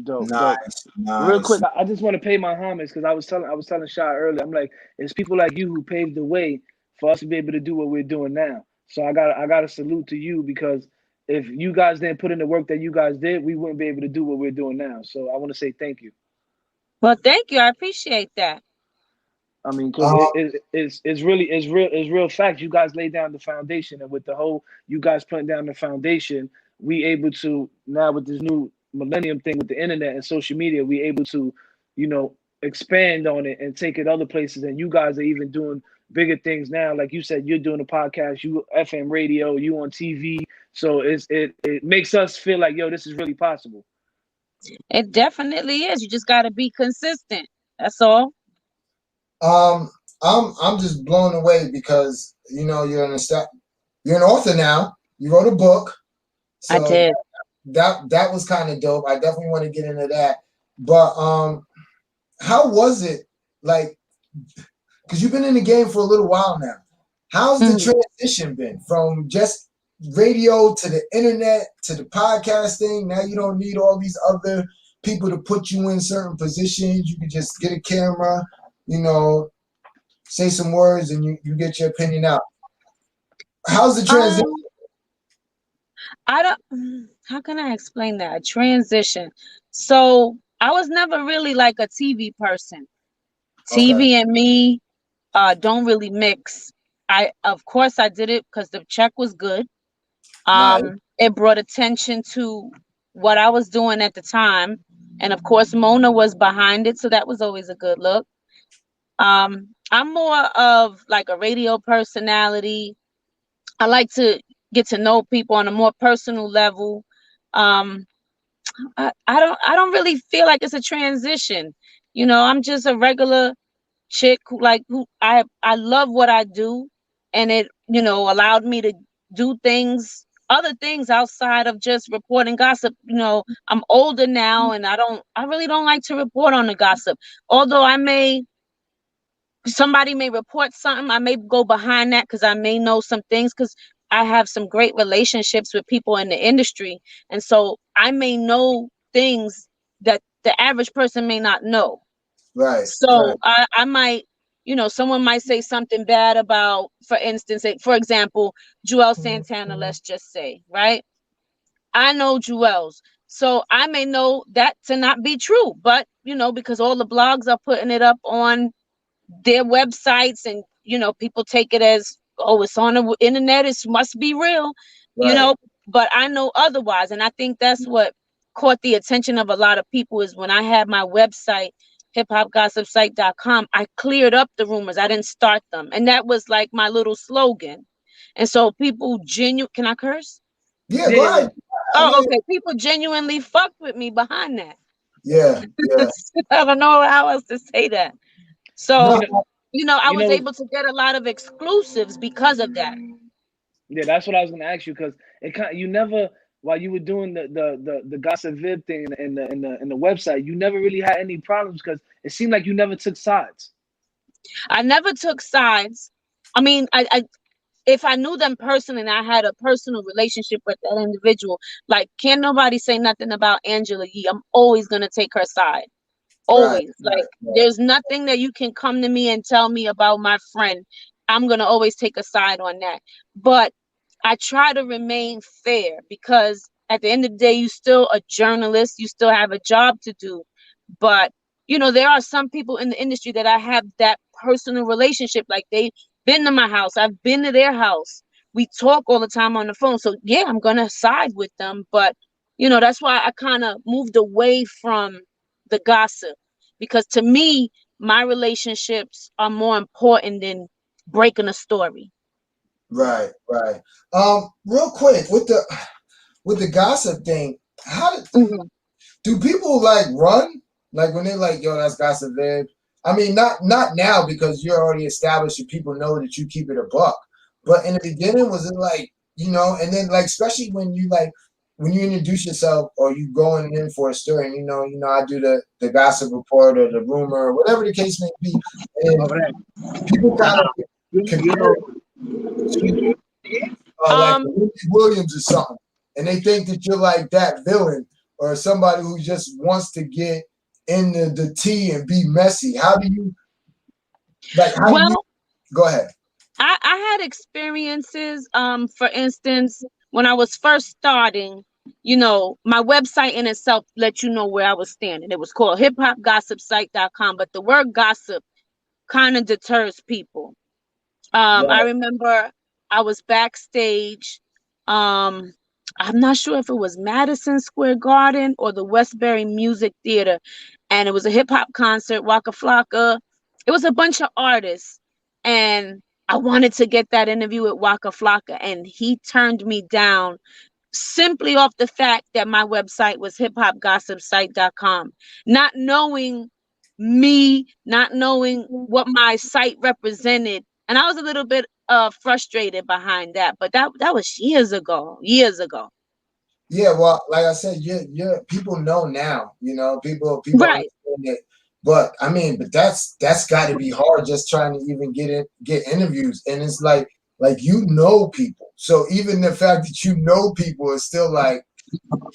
Dope, dope. Nice, Real nice. quick, I just want to pay my homage because I was telling Shy earlier. I'm like, it's people like you who paved the way for us to be able to do what we're doing now. So I got to salute to you because if you guys didn't put in the work that you guys did, we wouldn't be able to do what we're doing now. So I want to say thank you. Well, thank you. I appreciate that. I mean, because Um, it's real fact. You guys laid down the foundation, and with the whole you guys putting down the foundation, we able to now with this new millennium thing with the internet and social media, we able to, you know, expand on it and take it other places. And you guys are even doing bigger things now. Like you said, you're doing a podcast, you FM radio, you on TV. So it makes us feel like yo, this is really possible. It definitely is. You just got to be consistent. That's all. um, I'm just blown away because you're an author now. You wrote a book, I so did. that was kind of dope. I definitely want to get into that. But how was it like? Because you've been in the game for a little while now. How's the Mhm. transition been from just radio to the internet to the podcasting? Now you don't need all these other people to put you in certain positions. You can just get a camera, you know, say some words, and you get your opinion out. How's the transition? Um, I don't. How can I explain that? A transition. So I was never really like a TV person. Okay, TV and me don't really mix. Of course I did it because the check was good. nice, It brought attention to what I was doing at the time, and of course Mona was behind it, so that was always a good look. I'm more of like a radio personality. I like to get to know people on a more personal level. Um, I don't really feel like it's a transition. I'm just a regular chick who I love what I do, and it allowed me to do other things outside of just reporting gossip. I'm older now, and I really don't like to report on the gossip. Although somebody may report something, I may go behind that because I may know some things because I have some great relationships with people in the industry, and so I may know things that the average person may not know. right, right, So I might, someone might say something bad about, for instance, for example, Joel Santana, let's just say, right? I know Joel's. So I may know that to not be true, but because all the blogs are putting it up on their websites, and people take it as, oh, it's on the internet, it must be real, you right. know but I know otherwise. And I think that's what caught the attention of a lot of people is when I had my website, hiphopgossipsite.com, I cleared up the rumors. I didn't start them, and that was like my little slogan. And so people can I curse? Yeah, Yeah, go yeah, yeah. ahead. I Oh, know. okay. People genuinely fucked with me behind that. Yeah, yeah. I don't know how else to say that. No, You So, know, I you was know, able to get a lot of exclusives because of that. yeah, that's what I was gonna ask you because it kind you never while you were doing the Gossip Viv thing in the website, you never really had any problems because it seemed like you never took sides. I never took sides. I mean, if I knew them personally and I had a personal relationship with that individual, like, can't nobody say nothing about Angela Yee. I'm always gonna take her side. right, Always. Like, right, right, there's nothing that you can come to me and tell me about my friend. I'm gonna always take a side on that. But I try to remain fair because at the end of the day, you still a journalist, you still have a job to do. But there are some people in the industry that I have that personal relationship. Like, they've been to my house, I've been to their house. we talk all the time on the phone. So yeah, I'm gonna side with them, but you know, that's why I kind of moved away from the gossip, because to me, my relationships are more important than breaking a story. Right, right. Real quick with the gossip thing, how Mhm. do people like run? Like when they're like, yo, that's Gossip Viv. I mean, not now because you're already established and people know that you keep it a buck. But in the beginning, was it like, you know, and then like especially when you like when you introduce yourself or you going in for a story and you know, I do the gossip report or the rumor or whatever the case may be, and people kind of compare it to like Um, Wendy Williams or something, and they think that you're like that villain or somebody who just wants to get in the tea and be messy. How do you like? How do you well, go ahead? I had experiences. For instance, when I was first starting, you know, my website in itself let you know where I was standing. It was called hiphopgossipsite.com, but the word gossip kind of deters people. I Right. remember I was backstage. Um, I'm not sure if it was Madison Square Garden or the Westbury Music Theater, and it was a hip hop concert. Waka Flocka. It was a bunch of artists, and I wanted to get that interview with Waka Flocka, and he turned me down simply off the fact that my website was hiphopgossipsite.com, not knowing me, not knowing what my site represented. And I was a little bit frustrated behind that, but that was years ago, years ago. Yeah. Well, like I said, you're people know now. You know, people Right, understand it. But I mean, but that's got to be hard just trying to even get interviews, and it's like you know people. So even the fact that you know people is still like,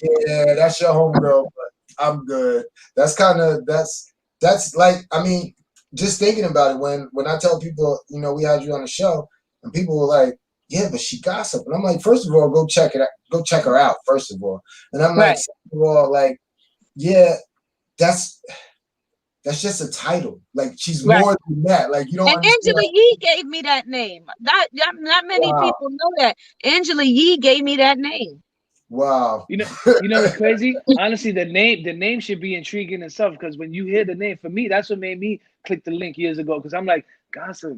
yeah, that's your homegirl, but I'm good. That's kind of that's like I mean, just thinking about it when I tell people, you know, we had you on the show, and people were like, yeah, but she gossip, and I'm like, first of all, go check it out, go check her out, first of all, and I'm like, right, second of all, like, yeah, that's that's just a title, like she's right. more than that, like you don't And understand. Angela Yee gave me that name. Not many Wow, people know that. Angela Yee gave me that name. wow, You know what's crazy? Honestly, the name should be intriguing itself because when you hear the name, for me, that's what made me click the link years ago. Because I'm like, gossip,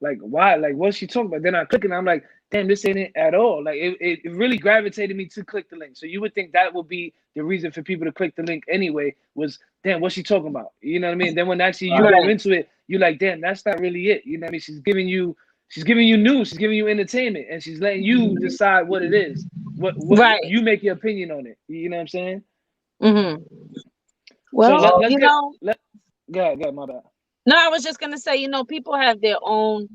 like why? Like what's she talking about? Then I click and I'm like, damn, this ain't it at all. Like it really gravitated me to click the link. So you would think that would be the reason for people to click the link anyway. Was damn, what's she talking about? You know what I mean? Then when actually you go Right, into it, you're like, damn, that's not really it. You know what I mean? She's giving you news, she's giving you entertainment, and she's letting you decide what it is. What right. you make your opinion on it. You know what I'm saying? Hmm. So Well, let's you get know, let go ahead, my bad. no, I was just gonna say, you know, people have their own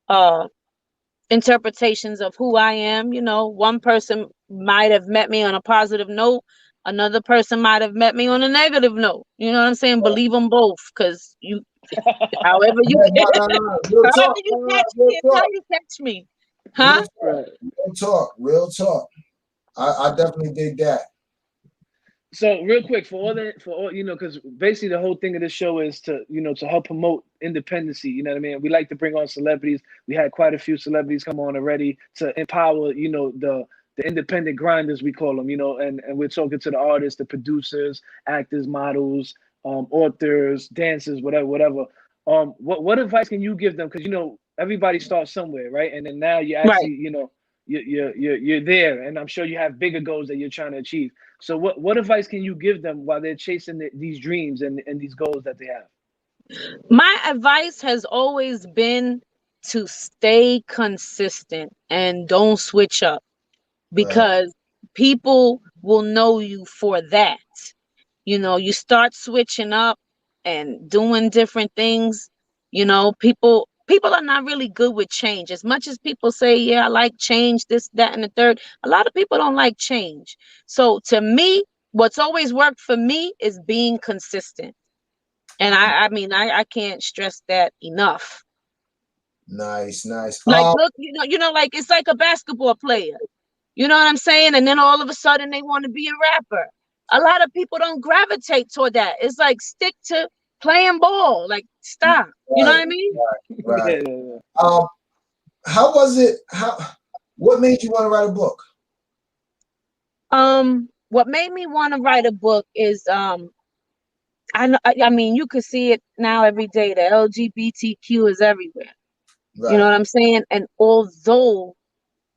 uh interpretations of who I am. You know, one person might have met me on a positive note, another person might have met me on a negative note. You know what I'm saying? Believe them both, because you, however you, yeah, no, real however talk, you catch me, real is how talk, you catch me, real huh? talk, Right. real talk, real talk. I definitely dig that. So real quick for all you know, because basically the whole thing of this show is to to help promote independency. You know what I mean? We like to bring on celebrities. We had quite a few celebrities come on already to empower the independent grinders we call them. And we're talking to the artists, the producers, actors, models, authors, dancers, whatever. What advice can you give them? Because everybody starts somewhere, right? And then now you Right. actually you're there, and I'm sure you have bigger goals that you're trying to achieve. So what advice can you give them while they're chasing these dreams and these goals that they have? My advice has always been to stay consistent and don't switch up, Right. because people will know you for that. You know, you start switching up and doing different things, you know, people are not really good with change. As much as people say, yeah, I like change, this, that, and the third, a lot of people don't like change. So to me, what's always worked for me is being consistent. And I mean, I can't stress that enough. Nice, nice. Like, look, like it's like a basketball player. You know what I'm saying? And then all of a sudden they want to be a rapper. A lot of people don't gravitate toward that. It's like, stick to playing ball. Like, stop. You know what Right, I mean? right, right. Yeah. Um, how was it? How? What made you want to write a book? What made me want to write a book is I mean, you could see it now every day. The LGBTQ is everywhere. You know Right, what I'm saying? And although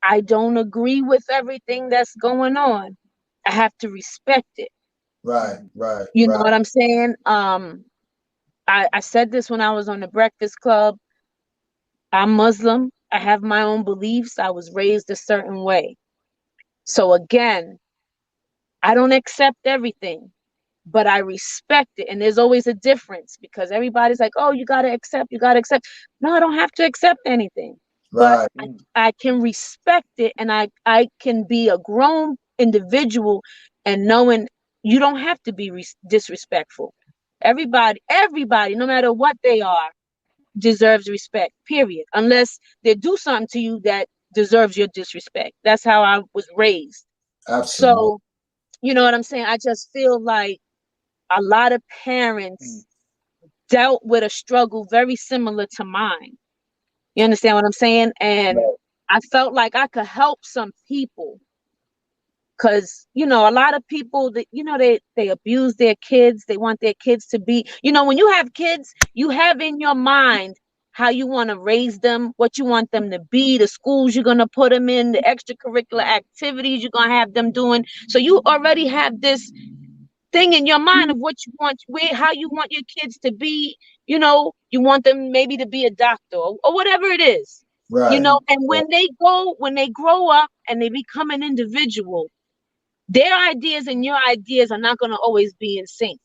I don't agree with everything that's going on, I have to respect it. right, right, You know right, what I'm saying? I said this when I was on the Breakfast Club. I'm Muslim. I have my own beliefs. I was raised a certain way. So again, I don't accept everything, but I respect it. And there's always a difference because everybody's like, oh, you got to accept, you got to accept. No, I don't have to accept anything, but right, I can respect it, and I can be a grown individual and knowing you don't have to be disrespectful. Everybody, no matter what they are, deserves respect, period. Unless they do something to you that deserves your disrespect. That's how I was raised. absolutely. So, you know what I'm saying? I just feel like a lot of Mm. parents dealt with a struggle very similar to mine. You understand what I'm saying? And Right, I felt like I could help some people because, you know, a lot of people that, you know, they abuse their kids. They want their kids to be, you know, when you have kids, you have in your mind how you want to raise them, what you want them to be, the schools you're going to put them in, the extracurricular activities you're going to have them doing. So you already have this thing in your mind of what you want, where, how you want your kids to be. You know, you want them maybe to be a doctor or whatever it is. You right, know, and when they grow up and they become an individual, their ideas and your ideas are not going to always be in sync.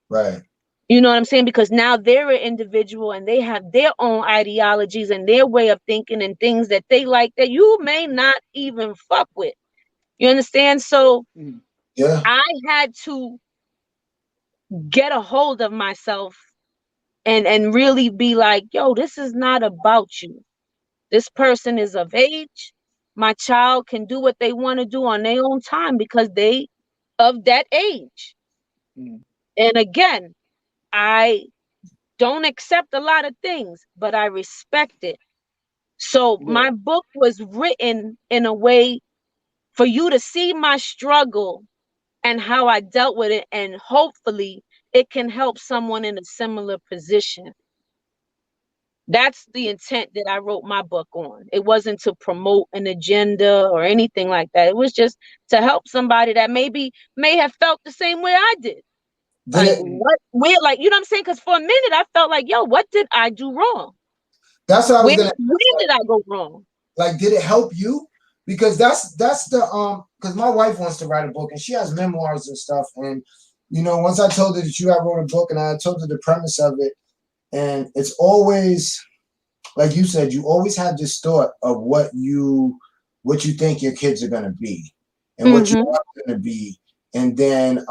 right. You know what I'm saying? Because now they're an individual and they have their own ideologies and their way of thinking and things that they like that you may not even fuck with. You understand? So Mm. Yeah. I had to get a hold of myself and really be like, yo, this is not about you. This person is of age. My child can do what they want to do on their own time because they of that age. Mm. And again, I don't accept a lot of things, but I respect it. So Yeah. my book was written in a way for you to see my struggle and how I dealt with it, and hopefully it can help someone in a similar position. That's the intent that I wrote my book on. It wasn't to promote an agenda or anything like that. It was just to help somebody that maybe may have felt the same way I did. Did Like, it? Mm. what, where, like, you know what I'm saying? Because for a minute I felt like, yo, what did I do wrong? That's what I was Where gonna. where did I go wrong? Like, did it help you? Because that's the because my wife wants to write a book and she has memoirs and stuff. And once I told her that you had wrote a book and I told her the premise of it, and it's always like you said, you always have this thought of what you think your kids are gonna be and what you Mm-hmm. are gonna be. And then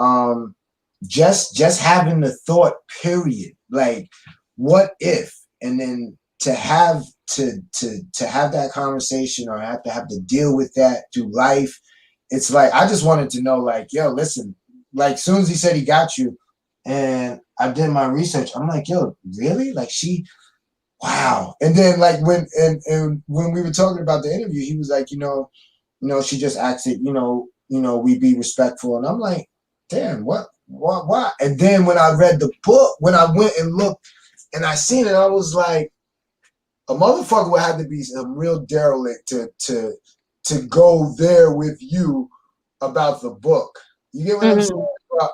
just having the thought, period. Like, what if? And then to have to have that conversation or have to deal with that through life. It's like I just wanted to know, like, yo, listen, like soon as he said he got you, and I did my research, I'm like, yo, really? Like she wow. And then like and when we were talking about the interview, he was like, she just asked it, we be respectful. And I'm like, damn, what? And then when I read the book, when I went and looked and I seen it, I was like, a motherfucker would have to be some real derelict to go there with you about the book. You get what I'm saying? Mm-hmm. But,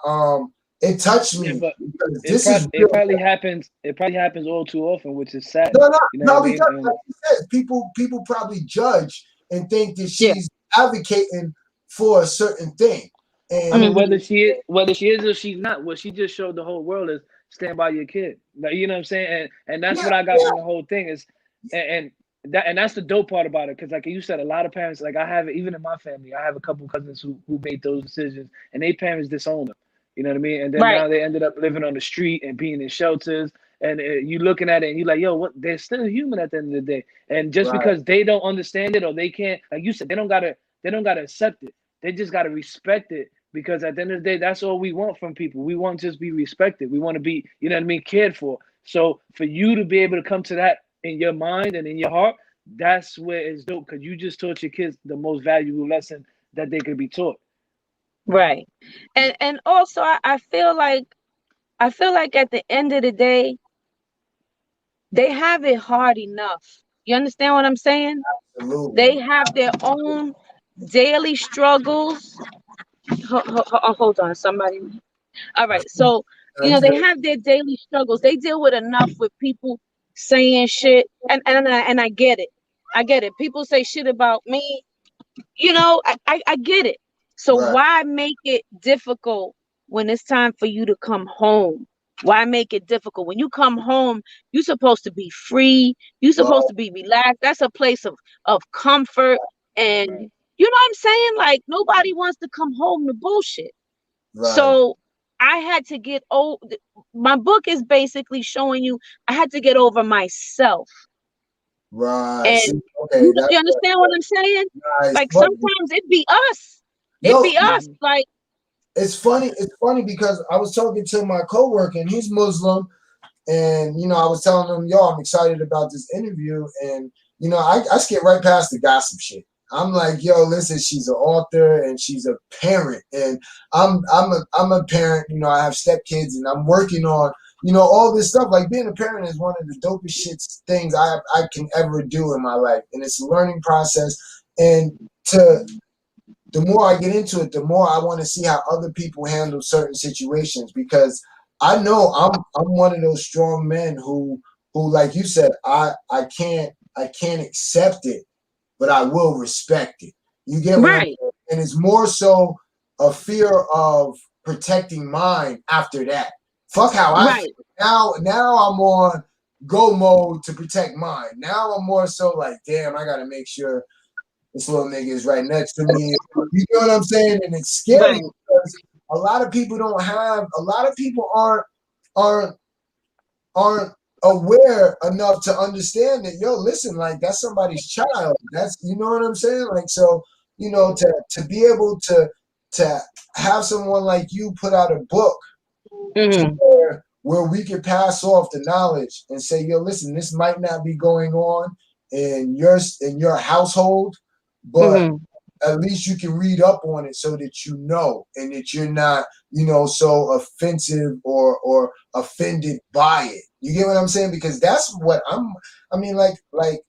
it touched Yeah, me but because this is it real. probably happens. It probably happens all too often, which is sad. No, no, You know what I no, mean? because like And you said, people probably judge and think that Yeah. she's advocating for a certain thing. I And mean, Mm-hmm. whether she is or she's not, what she just showed the whole world is stand by your kid. Like, you know what I'm saying? And that's yeah, what I got yeah, from the whole thing is, and that's the dope part about it. Because like you said, a lot of parents, like I have it even in my family. I have a couple cousins who made those decisions, and they parents disowned them. You know what I mean? And then Right. now they ended up living on the street and being in shelters. And you looking at it and you're like, yo, what? They're still human at the end of the day. And just right, because they don't understand it or they can't, like you said, they don't gotta accept it. They just gotta respect it because at the end of the day, that's all we want from people. We want to just be respected. We want to be, you know what I mean, cared for. So for you to be able to come to that in your mind and in your heart, That's where it's dope because you just taught your kids the most valuable lesson that they could be taught. Right. And also I feel like at the end of the day, they have it hard enough. You understand what I'm saying? They Absolutely. have their own daily struggles. Hold on, somebody. All right. So, That's they good. have their daily struggles. They deal with enough with people saying shit. And I get it. I get it. People say shit about me. I get it. So Right. why make it difficult when it's time for you to come home? Why make it difficult? When you come home, you're supposed to be free. You're supposed Well, to be relaxed. That's a place of comfort. And right. you know what I'm saying? Like nobody wants to come home to bullshit. Right. So I had to get over. My book is basically showing you I had to get over myself. Right. And See, okay, that's you understand what I'm saying? nice. Like But sometimes it be us. It no, be us. Hmm. Like, it's funny. It's funny because I was talking to my coworker and he's Muslim, and I was telling him, "Yo, I'm excited about this interview," and I skip right past the gossip shit. I'm like, "Yo, listen, she's an author and she's a parent, and I'm a parent. I have stepkids, and I'm working on all this stuff. Like being a parent is one of the dopest things I can ever do in my life, and it's a learning process. And to the more I get into it, the more I want to see how other people handle certain situations because I know I'm one of those strong men who like you said I can't accept it, but I will respect it. You get what I'm right, saying? And it's more so a fear of protecting mine after that. Fuck how I feel. right, Now I'm on go mode to protect mine. Now I'm more so like, damn, I gotta make sure this little nigga is right next to me. You know what I'm saying? And it's scary right, because a lot of people don't have. A lot of people aren't aren't aware enough to understand that. Yo, listen, like that's somebody's child. That's what I'm saying. Like so, to be able to have someone like you put out a book to hmm, where we can pass off the knowledge and say, yo, listen, this might not be going on in your household, but hmm, at least you can read up on it so that you know and that you're not, so offensive or offended by it. You get what I'm saying? Because that's what I mean, like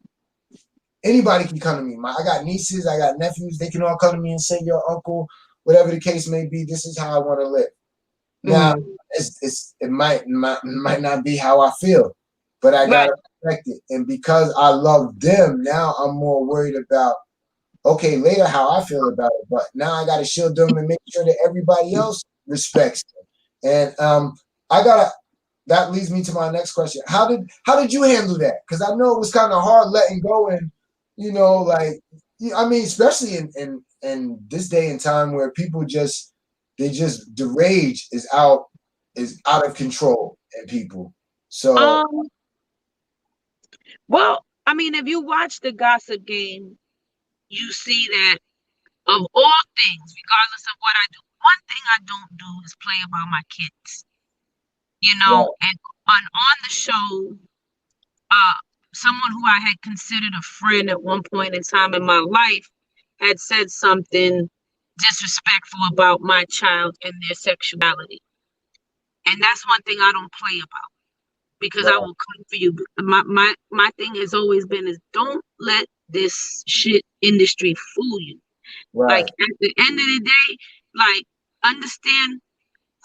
anybody can come to me. I got nieces, I got nephews, they can all come to me and say, yo, uncle, whatever the case may be, this is how I want to live. Now, hmm, it might not be how I feel, but I right, gotta respect it. And because I love them, now I'm more worried about okay later how I feel about it. But now I gotta shield them and make sure that everybody else respects them. And I gotta. That leads me to my next question. How did you handle that? Because I know it was kind of hard letting go, and like I mean, especially in this day and time where people the rage is out of control in people. So um, well, I mean, if you watch the Gossip Game, you see that of all things, regardless of what I do, one thing I don't do is play about my kids. right, And on the show, uh, someone who I had considered a friend at one point in time in my life had said something disrespectful about my child and their sexuality. And that's one thing I don't play about because I right, will come for you. My thing has always been is don't let this shit industry fool you. Like right, at the end of the day, like understand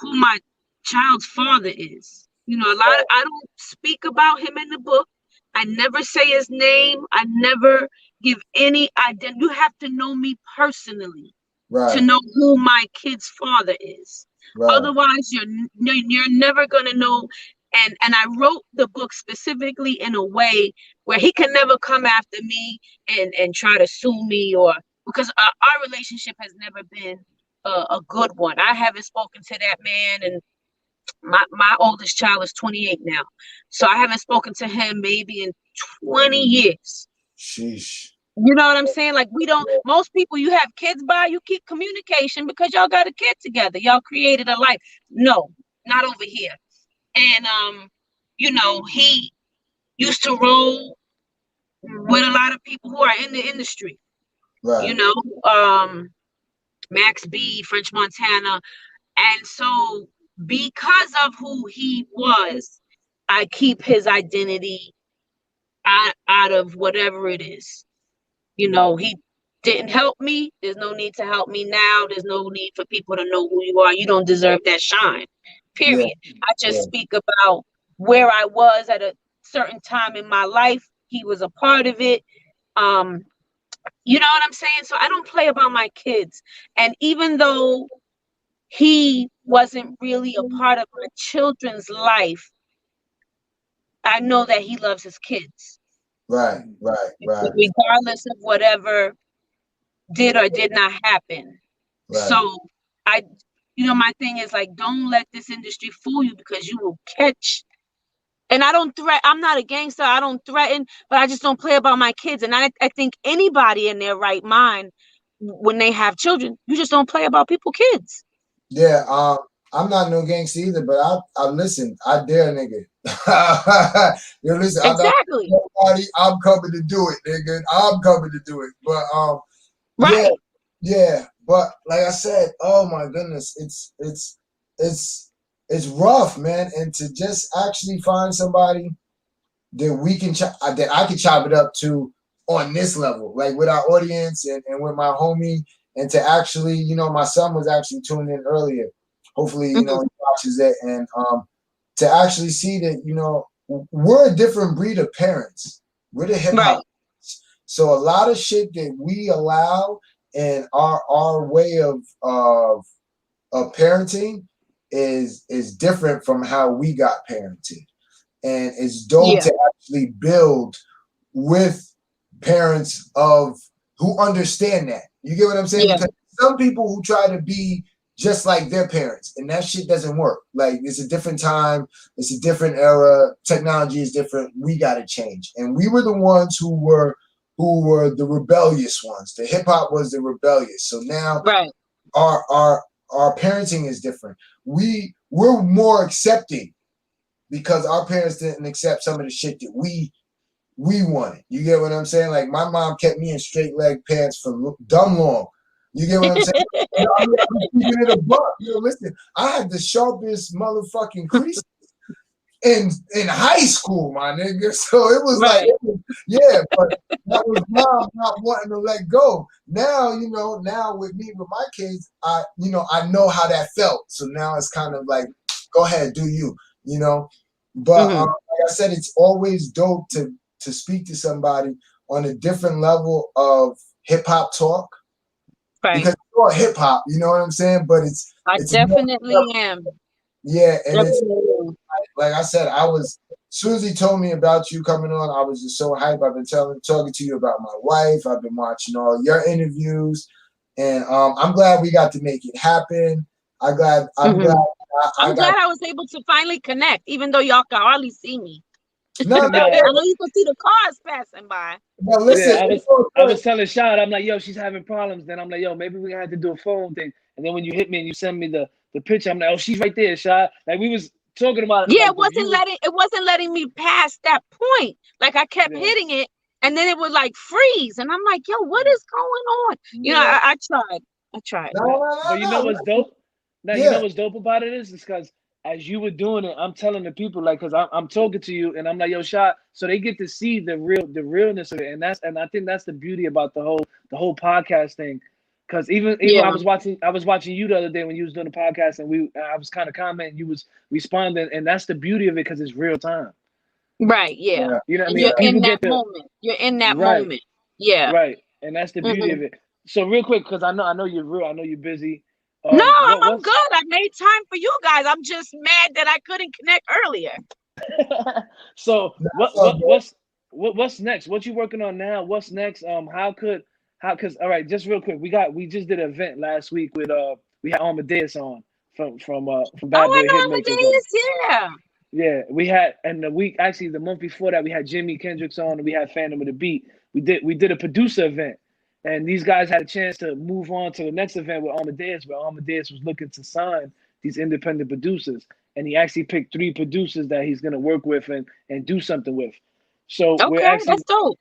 who my child's father is. A lot of, I don't speak about him in the book. I never say his name. I never give any identity. You have to know me personally to right, know who my kid's father is. right, Otherwise, you're never gonna know. And I wrote the book specifically in a way where he can never come after me and try to sue me or because our relationship has never been a good one. I haven't spoken to that man, and my oldest child is 28 now, so I haven't spoken to him maybe in 20 years. sheesh, You know what I'm saying? Like we don't. Most people you have kids by, you keep communication because y'all got a kid together. Y'all created a life. No, not over here. And he used to roll with a lot of people who are in the industry. You Right. know, Max B, French Montana, and so because of who he was, I keep his identity out of whatever it is. You know, he didn't help me. There's no need to help me now. There's no need for people to know who you are. You don't deserve that shine. Yeah. Period. I just Yeah. speak about where I was at a certain time in my life. He was a part of it. Um, you know what I'm saying? So I don't play about my kids. And even though he wasn't really a part of my children's life, I know that he loves his kids, Right. Right. Right. regardless of whatever did or did not happen. Right. So I, you know, my thing is like, don't let this industry fool you because you will catch. And I don't threat. I'm not a gangster. I don't threaten, but I just don't play about my kids. And I think anybody in their right mind, when they have children, you just don't play about people's kids. Yeah. I'm not no gangster either, but I listen. I dare nigga. You listen. I'm not Exactly. nobody. I'm coming to do it, nigga. I'm coming to do it. But yeah, Right. yeah. But like I said, oh my goodness, it's rough, man. And to just actually find somebody that we can that I can chop it up to on this level, like with our audience and with my homie, and to actually, you know, my son was actually tuned in earlier. Hopefully, you know, Hmm. he watches it, and to actually see that, you know, we're a different breed of parents. We're the hip hop. Right. So a lot of shit that we allow and our way of parenting is different from how we got parented, and it's dope Yeah. to actually build with parents of who understand that. You get what I'm saying? Yeah. Because some people who try to be just like their parents, and that shit doesn't work. Like, it's a different time, it's a different era, technology is different. We got to change, and we were the ones who were the rebellious ones. The hip hop was the rebellious. So now Right. our parenting is different. We're more accepting because our parents didn't accept some of the shit that we wanted. You get what I'm saying? Like, my mom kept me in straight leg pants for dumb long. You get what I'm saying? You know, I mean, I'm keeping it a buck. You know, listen, I had the sharpest motherfucking crease in high school, my nigga. So it was like, Right. yeah, but that was mom not wanting to let go. Now, you know, now with me with my kids, I know how that felt. So now it's kind of like, go ahead, do you, you know. But Hmm. like I said, it's always dope to speak to somebody on a different level of hip hop talk, Right. because it's all hip hop, you know what I'm saying? But I it's more, definitely am. yeah, and it's Definitely. like I said, Susie told me about you coming on. I was just so hyped. I've been talking to you about my wife. I've been watching all your interviews, and I'm glad we got to make it happen. I'm glad Hmm. I I'm got glad I was able to finally connect, even though y'all can hardly see me. no, I Nah, know you can see the cars passing by. no. yeah, Listen, it's all I good. was telling Shad, I'm like, yo, she's having problems. Then I'm like, yo, maybe we gonna have to do a phone thing. And then when you hit me and you send me the picture, I'm like, oh, she's right there, Shad. Like we was talking about Yeah, like the view. it wasn't letting me pass that point. Like I kept Yeah, hitting it and then it would like freeze. And I'm like, yo, what yeah, is going on? You know, yeah. I tried. I tried. No, But no, but you know no, no. what's dope? Now you know Yeah, what's dope about it is because as you were doing it, I'm telling the people like because I'm talking to you and I'm like, yo, shot, so they get to see the realness of it, and I think that's the beauty about the whole podcast thing. Because even Yeah. I was watching you the other day when you was doing the podcast and I was kind of commenting, you was responding, and that's the beauty of it because it's real time. Right. Yeah. yeah, You know what I And mean? you're yeah. in People that get to moment. You're in that right, moment. Yeah. right, and that's the beauty Hmm. of it. So real quick, because I know you're real, I know you're busy. No, I'm What's good. I made time for you guys. I'm just mad that I couldn't connect earlier. so That's all good. what's next? What you working on now? What's next? How because all right, just real quick, we just did an event last week with we had Amadeus on from Oh, Bad I Boy know Hitmakers on. Amadeus. Yeah. Yeah, we had and the week actually the month before that we had Jimmy Kendricks on and we had Phantom of the Beat. We did a producer event. And these guys had a chance to move on to the next event with Amadeus, where Amadeus was looking to sign these independent producers. And he actually picked 3 producers that he's gonna work with and do something with. So we're Okay, actually that's dope.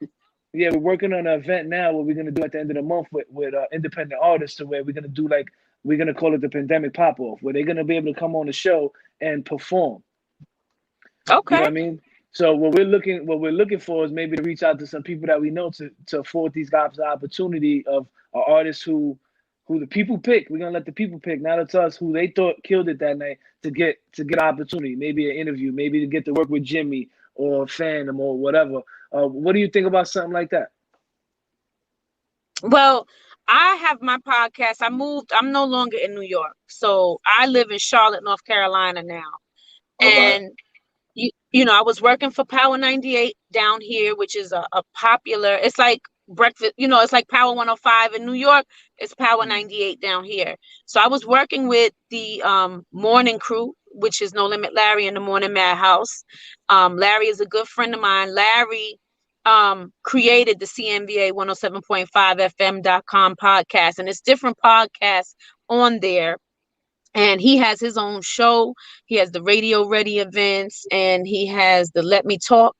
Yeah, we're working on an event now where we're gonna do at the end of the month with independent artists, to where we're gonna do like, we're gonna call it the pandemic pop off, where they're gonna be able to come on the show and perform. You know Okay. what I mean? So what we're looking for is maybe to reach out to some people that we know to afford these guys the opportunity of an artist who the people pick. We're gonna let the people pick, not up to us, who they thought killed it that night, to get opportunity, maybe an interview, maybe to get to work with Jimmy or Phantom or whatever. What do you think about something like that? Well, I have my podcast. I moved. I'm no longer in New York, so I live in Charlotte, North Carolina now. Okay. And I was working for Power 98 down here, which is a popular, it's like breakfast, it's like Power 105 in New York. It's Power 98 down here. So I was working with the morning crew, which is No Limit Larry and the Morning Madhouse. Larry is a good friend of mine. Larry created the CNVA 107.5 FM.com podcast, and it's different podcasts on there. And he has his own show. He has the Radio Ready events, and he has the Let Me Talk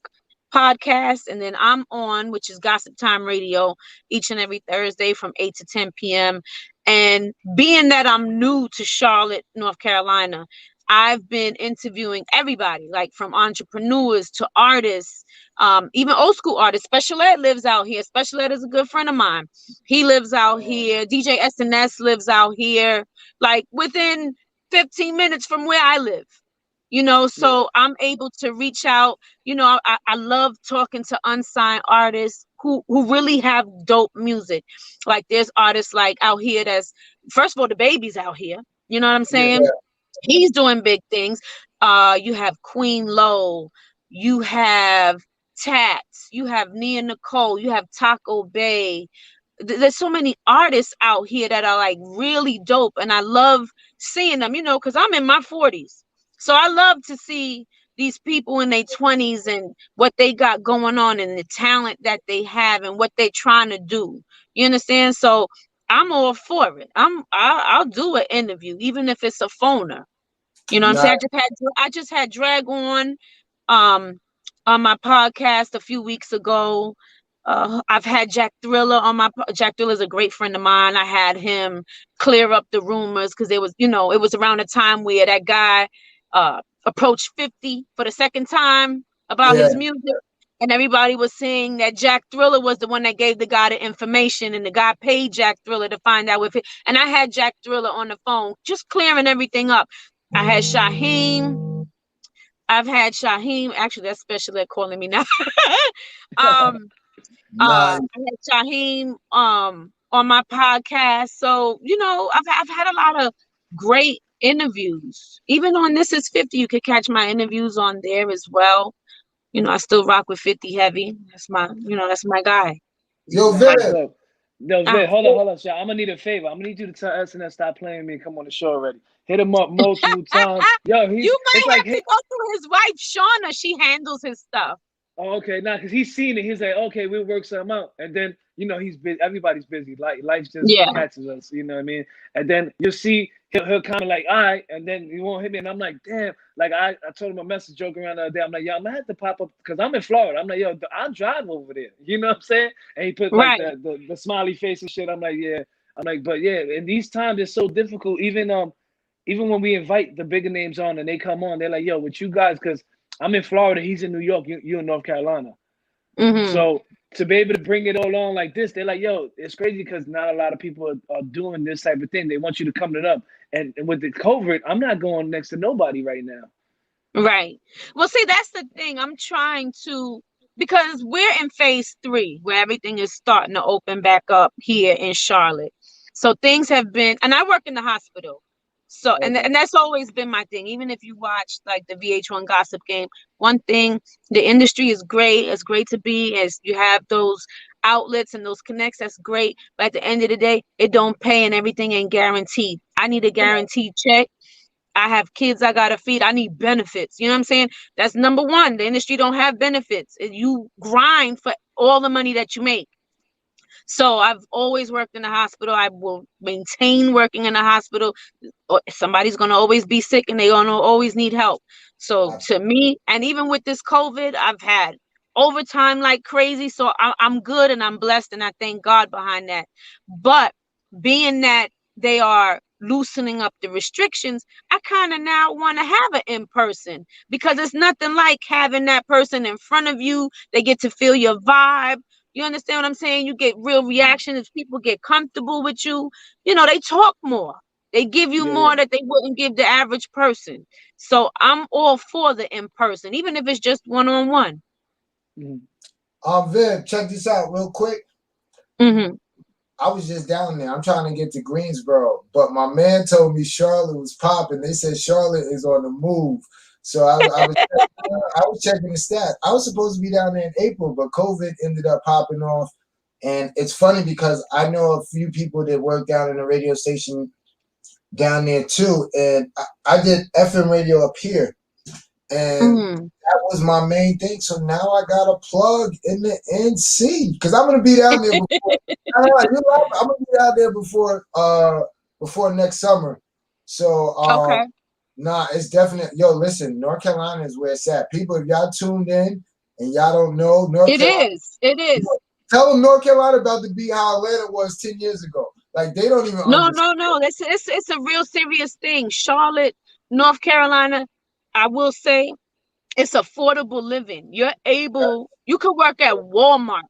podcast. And then I'm on, which is Gossip Time Radio, each and every Thursday from 8 to 10 p.m. And being that I'm new to Charlotte, North Carolina, I've been interviewing everybody, like from entrepreneurs to artists, even old school artists. Special Ed lives out here. Special Ed is a good friend of mine. He lives out here. DJ SNS lives out here, like within 15 minutes from where I live. Yeah. So I'm able to reach out. I love talking to unsigned artists who really have dope music. Like there's artists like out here that's, first of all, the baby's out here. You know what I'm Yeah. saying? He's doing big things. You have Queen Low, you have Tats, you have Nia Nicole, you have Taco Bay. There's so many artists out here that are like really dope, and I love seeing them, because I'm in my 40s. So I love to see these people in their 20s and what they got going on and the talent that they have and what they're trying to do. You understand? So I'm all for it. I'll do an interview, even if it's a phoner. You know what I'm Nah, saying? I just had Drag um on my podcast a few weeks ago. I've had Jack Thriller on Jack Thriller is a great friend of mine. I had him clear up the rumors because it was around a time where that guy approached 50 for the second time about yeah. his music. And everybody was saying that Jack Thriller was the one that gave the guy the information, and the guy paid Jack Thriller to find out if it. And I had Jack Thriller on the phone, just clearing everything up. I had Shaheem. I've had Shaheem. Actually, that's Special Ed calling me now. Nah, I had Shaheem on my podcast. So, I've had a lot of great interviews. Even on This Is 50, you could catch my interviews on there as well. I still rock with 50 Heavy. That's my guy. yo, Nah, Viv. that's dope. Yo, Ah, Vic, hold on, Sha. I'm gonna need a favor. I'm gonna need you to tell SNS stop playing me and come on the show already. Hit him up multiple times. Yo, you it's might like, have to go through his wife, Shauna. She handles his stuff. oh, okay, nah, because he's seen it. He's like, okay, we'll work something out. And then, he's busy. Everybody's busy. Like, life just Yeah. catches us, you know what I mean? And then you'll see he'll comment like, all right, and then he won't hit me. And I'm like, damn. Like, I told him a message joking around the other day. I'm like, yo, I'm going to have to pop up because I'm in Florida. I'm like, yo, I'll drive over there. You know what I'm saying? And he put like Right. the smiley face and shit. I'm like, yeah. I'm like, but yeah, in these times, it's so difficult. Even when we invite the bigger names on and they come on, they're like, yo, with you guys, because I'm in Florida, he's in New York, you in North Carolina. Mm-hmm. So to be able to bring it all on like this, they're like, yo, it's crazy because not a lot of people are doing this type of thing. They want you to come to them. And with the COVID, I'm not going next to nobody right now. Right. Well, see, that's the thing. I'm trying to, because we're in phase 3 where everything is starting to open back up here in Charlotte. So things have been, and I work in the hospital. So, and Okay. that's always been my thing. Even if you watch like the VH1 Gossip Game, one thing, the industry is great. It's great to be as you have those outlets and those connects. That's great. But at the end of the day, it don't pay and everything ain't guaranteed. I need a guaranteed check. I have kids I gotta feed. I need benefits. You know what I'm saying? That's number one. The industry don't have benefits. You grind for all the money that you make. So I've always worked in the hospital. I will maintain working in the hospital. Or somebody's gonna always be sick and they're gonna always need help. So to me, and even with this COVID, I've had overtime like crazy. So I'm good and I'm blessed and I thank God behind that. But being that they are loosening up the restrictions, I kind of now want to have an in-person, because it's nothing like having that person in front of you. They get to feel your vibe. You understand what I'm saying? You get real reaction. If people get comfortable with you, you know, they talk more. They give you Yeah. more that they wouldn't give the average person. So I'm all for the in-person, even if it's just one-on-one. Viv, check this out real quick. Mm-hmm. I was just down there. I'm trying to get to Greensboro, but my man told me Charlotte was popping. They said Charlotte is on the move. So I was checking the stats. I was supposed to be down there in April, but COVID ended up popping off. And it's funny because I know a few people that work down in the radio station down there too. And I did FM radio up here. And Mm-hmm. that was my main thing. So now I got a plug in the NC because I'm gonna be down there before. I'm gonna be out there before next summer. So Okay. nah, it's definitely listen, North Carolina is where it's at. People, if y'all tuned in and y'all don't know North It Carolina, is. It is. tell them North Carolina about to be how Atlanta was 10 years ago. Like they don't even No, understand. no, no. It's a real serious thing. Charlotte, North Carolina, I will say it's affordable living. You could work at Walmart.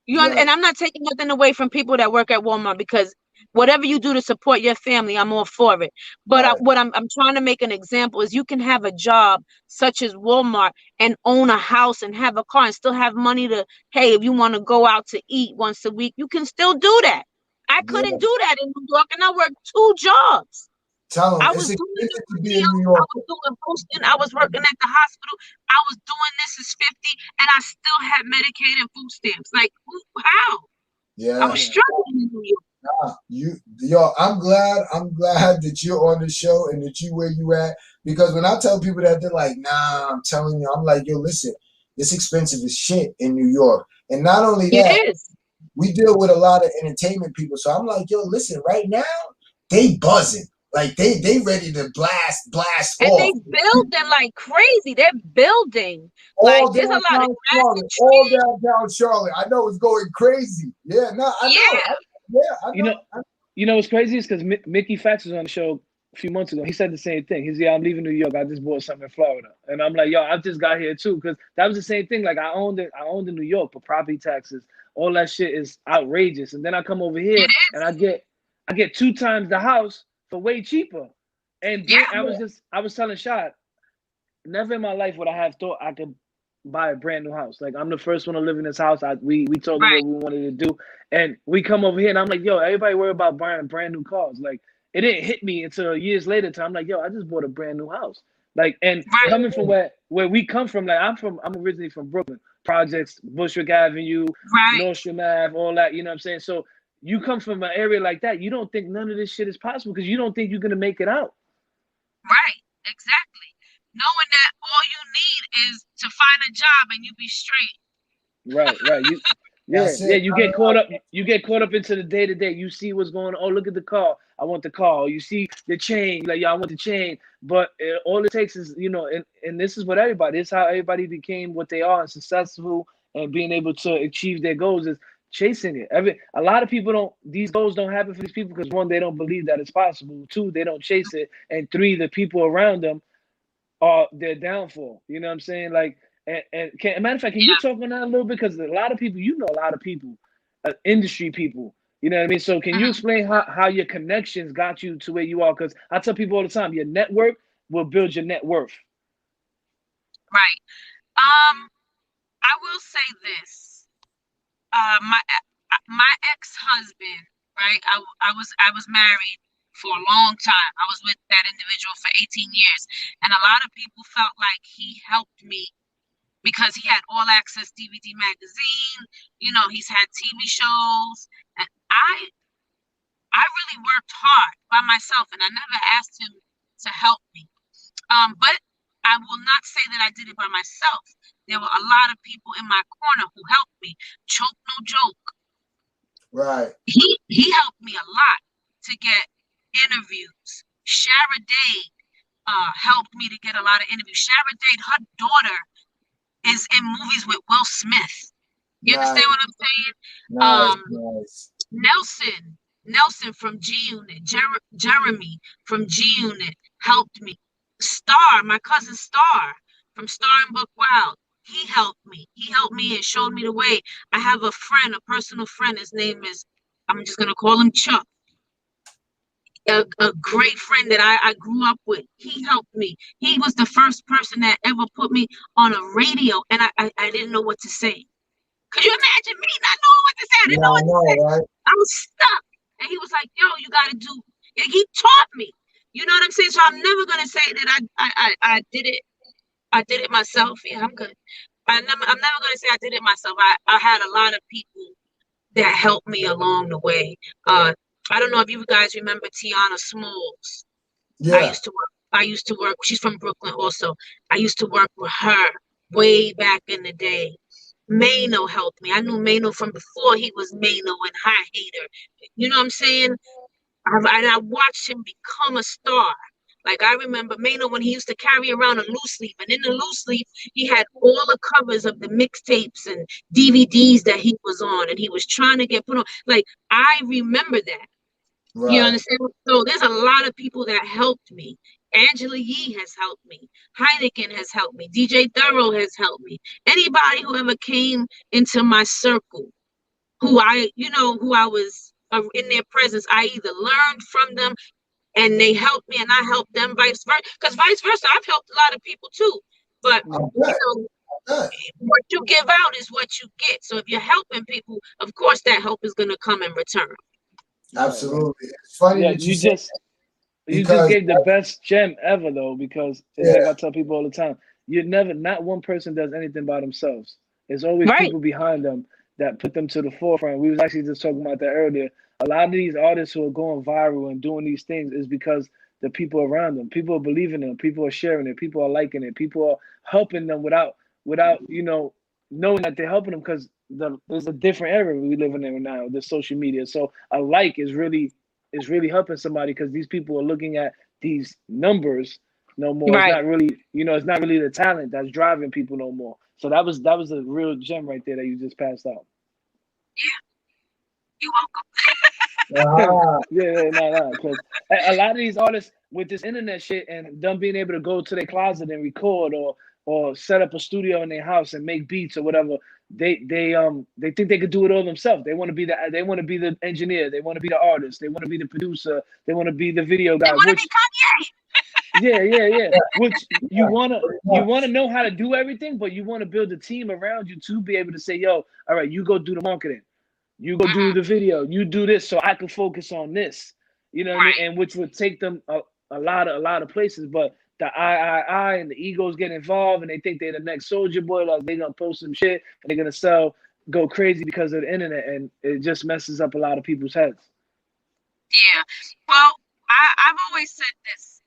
Yeah, And I'm not taking nothing away from people that work at Walmart, because whatever you do to support your family, I'm all for it. But right. what I'm trying to make an example is you can have a job such as Walmart and own a house and have a car and still have money to, hey, if you want to go out to eat once a week, you can still do that. I Yeah. couldn't do that in New York, and I worked 2 jobs. Tell them I it's was doing the expensive to be in videos, New I York. was doing posting, I was working at the hospital, I was doing This Is 50, and I still had Medicaid and food stamps. Like, how? I Yeah. was struggling in New York. I'm glad that you're on the show and that you where you at, because when I tell people that, they're like, nah, I'm telling you, I'm like, yo, listen, it's expensive as shit in New York. And not only It that, is. we deal with a lot of entertainment people. So I'm like, yo, listen, right now, they buzzing. Like they ready to blast And they off. building like crazy. They're building. Like, All there's a lot of downtown grass and Charlotte. All trees. downtown Charlotte. I know it's going crazy. Yeah, no, I know. Yeah. I You know. know, you know what's crazy is because Mickey Fax was on the show a few months ago. He said the same thing. He's, yeah, I'm leaving New York. I just bought something in Florida, and I'm like, yo, I just got here too, because that was the same thing. Like I owned it. I owned in New York, but property taxes, all that shit is outrageous. And then I come over here It and is. I get 2 times the house for way cheaper. And Yeah. I was telling Shad, never in my life would I have thought I could buy a brand new house. Like I'm the first one to live in this house. We told them what Right. we wanted to do, and we come over here, and I'm like, yo, everybody worry about buying brand new cars. Like it didn't hit me until years later. I'm like, yo, I just bought a brand new house. Like, and Right. coming from where we come from, like I'm originally from Brooklyn, projects, Bushwick Avenue, Right. Nordstrom Ave, all that. You know what I'm saying? So you come from an area like that, you don't think none of this shit is possible because you don't think you're gonna make it out. Right. Exactly. Knowing that all you need is to find a job and you be straight. Right, right. That's Yeah. it. You get caught up. You get caught up into the day to day. You see what's going on. Oh, look at the car. I want the car. You see the chain. Like, yeah, I want the chain. But all it takes is, and this is what everybody. This is how everybody became what they are and successful and being able to achieve their goals is chasing it. A lot of people don't. These goals don't happen for these people because one, they don't believe that it's possible. Two, they don't chase it. And three, the people around them are their downfall. You know what I'm saying? Like, matter of fact, can you Yeah. talk on that a little bit? Because a lot of people, a lot of people, industry people. You know what I mean? So can you Mhm. explain how your connections got you to where you are? Because I tell people all the time, your network will build your net worth. Right. I will say this. My ex-husband, right? I was married for a long time. I was with that individual for 18 years, and a lot of people felt like he helped me because he had all access DVD magazine. He's had TV shows, and I really worked hard by myself, and I never asked him to help me. But I will not say that I did it by myself. There were a lot of people in my corner who helped me. Choke no joke. Right. He helped me a lot to get interviews. Shara Dade helped me to get a lot of interviews. Shara Dade, her daughter is in movies with Will Smith. You Nice, understand what I'm saying? nice, nice. Nelson from G Unit, Jeremy from G Unit helped me. Star, my cousin Star from Star and Book Wild, he helped me. He helped me and showed me the way. I have a friend, a personal friend. His name is, I'm just gonna call him Chuck. A great friend that I grew up with. He helped me. He was the first person that ever put me on a radio, and I didn't know what to say. Could you imagine me not knowing what to say? I didn't know what to say. Right? I was stuck. And he was like, yo, you gotta do, and he taught me. You know what I'm saying? So I'm never gonna say that I did it. I did it myself. Yeah, I'm good. I'm never gonna say I did it myself. I had a lot of people that helped me along the way. I don't know if you guys remember Tiana Smalls. Yeah. I used to work. She's from Brooklyn also. I used to work with her way back in the day. Mano helped me. I knew Mano from before he was Mano and High Hater. You know what I'm saying? I watched him become a star. Like I remember Mano when he used to carry around a loose leaf, and in the loose leaf he had all the covers of the mixtapes and DVDs that he was on, and he was trying to get put on. Like I remember that. Right. You understand? So there's a lot of people that helped me. Angela Yee has helped me. Heineken has helped me. DJ Thorough has helped me. Anybody who ever came into my circle, who I was in their presence, I either learned from them and they helped me and I helped them, vice versa. Because vice versa, I've helped a lot of people too. But what you give out is what you get. So if you're helping people, of course that help is going to come in return. Absolutely. It's funny that you just gave the best gem ever though, because it's like I tell people all the time, not one person does anything by themselves. There's always people behind them that put them to the forefront. We was actually just talking about that earlier. A lot of these artists who are going viral and doing these things is because the people around them, people are believing in them, people are sharing it, people are liking it, people are helping them without knowing that they're helping them, because there's a different era we living in now, the social media. So a like is really helping somebody, because these people are looking at these numbers no more. It's not really, it's not really the talent that's driving people no more. So that was a real gem right there that you just passed out. Yeah. You're welcome. No. Because a lot of these artists with this internet shit and them being able to go to their closet and record or set up a studio in their house and make beats or whatever, they think they could do it all themselves. They want to be the engineer, they want to be the artist, they want to be the producer, they want to be the video guy. They want to be Kanye. Yeah. Which you wanna know how to do everything, but you want to build a team around you to be able to say, yo, all right, you go do the marketing, you go do the video, you do this, so I can focus on this. You know what I mean? And which would take them a lot of places, but the I and the egos get involved and they think they're the next Soldier Boy, like they're gonna post some shit and they're gonna go crazy because of the internet, and it just messes up a lot of people's heads. Yeah. Well, I've always said this.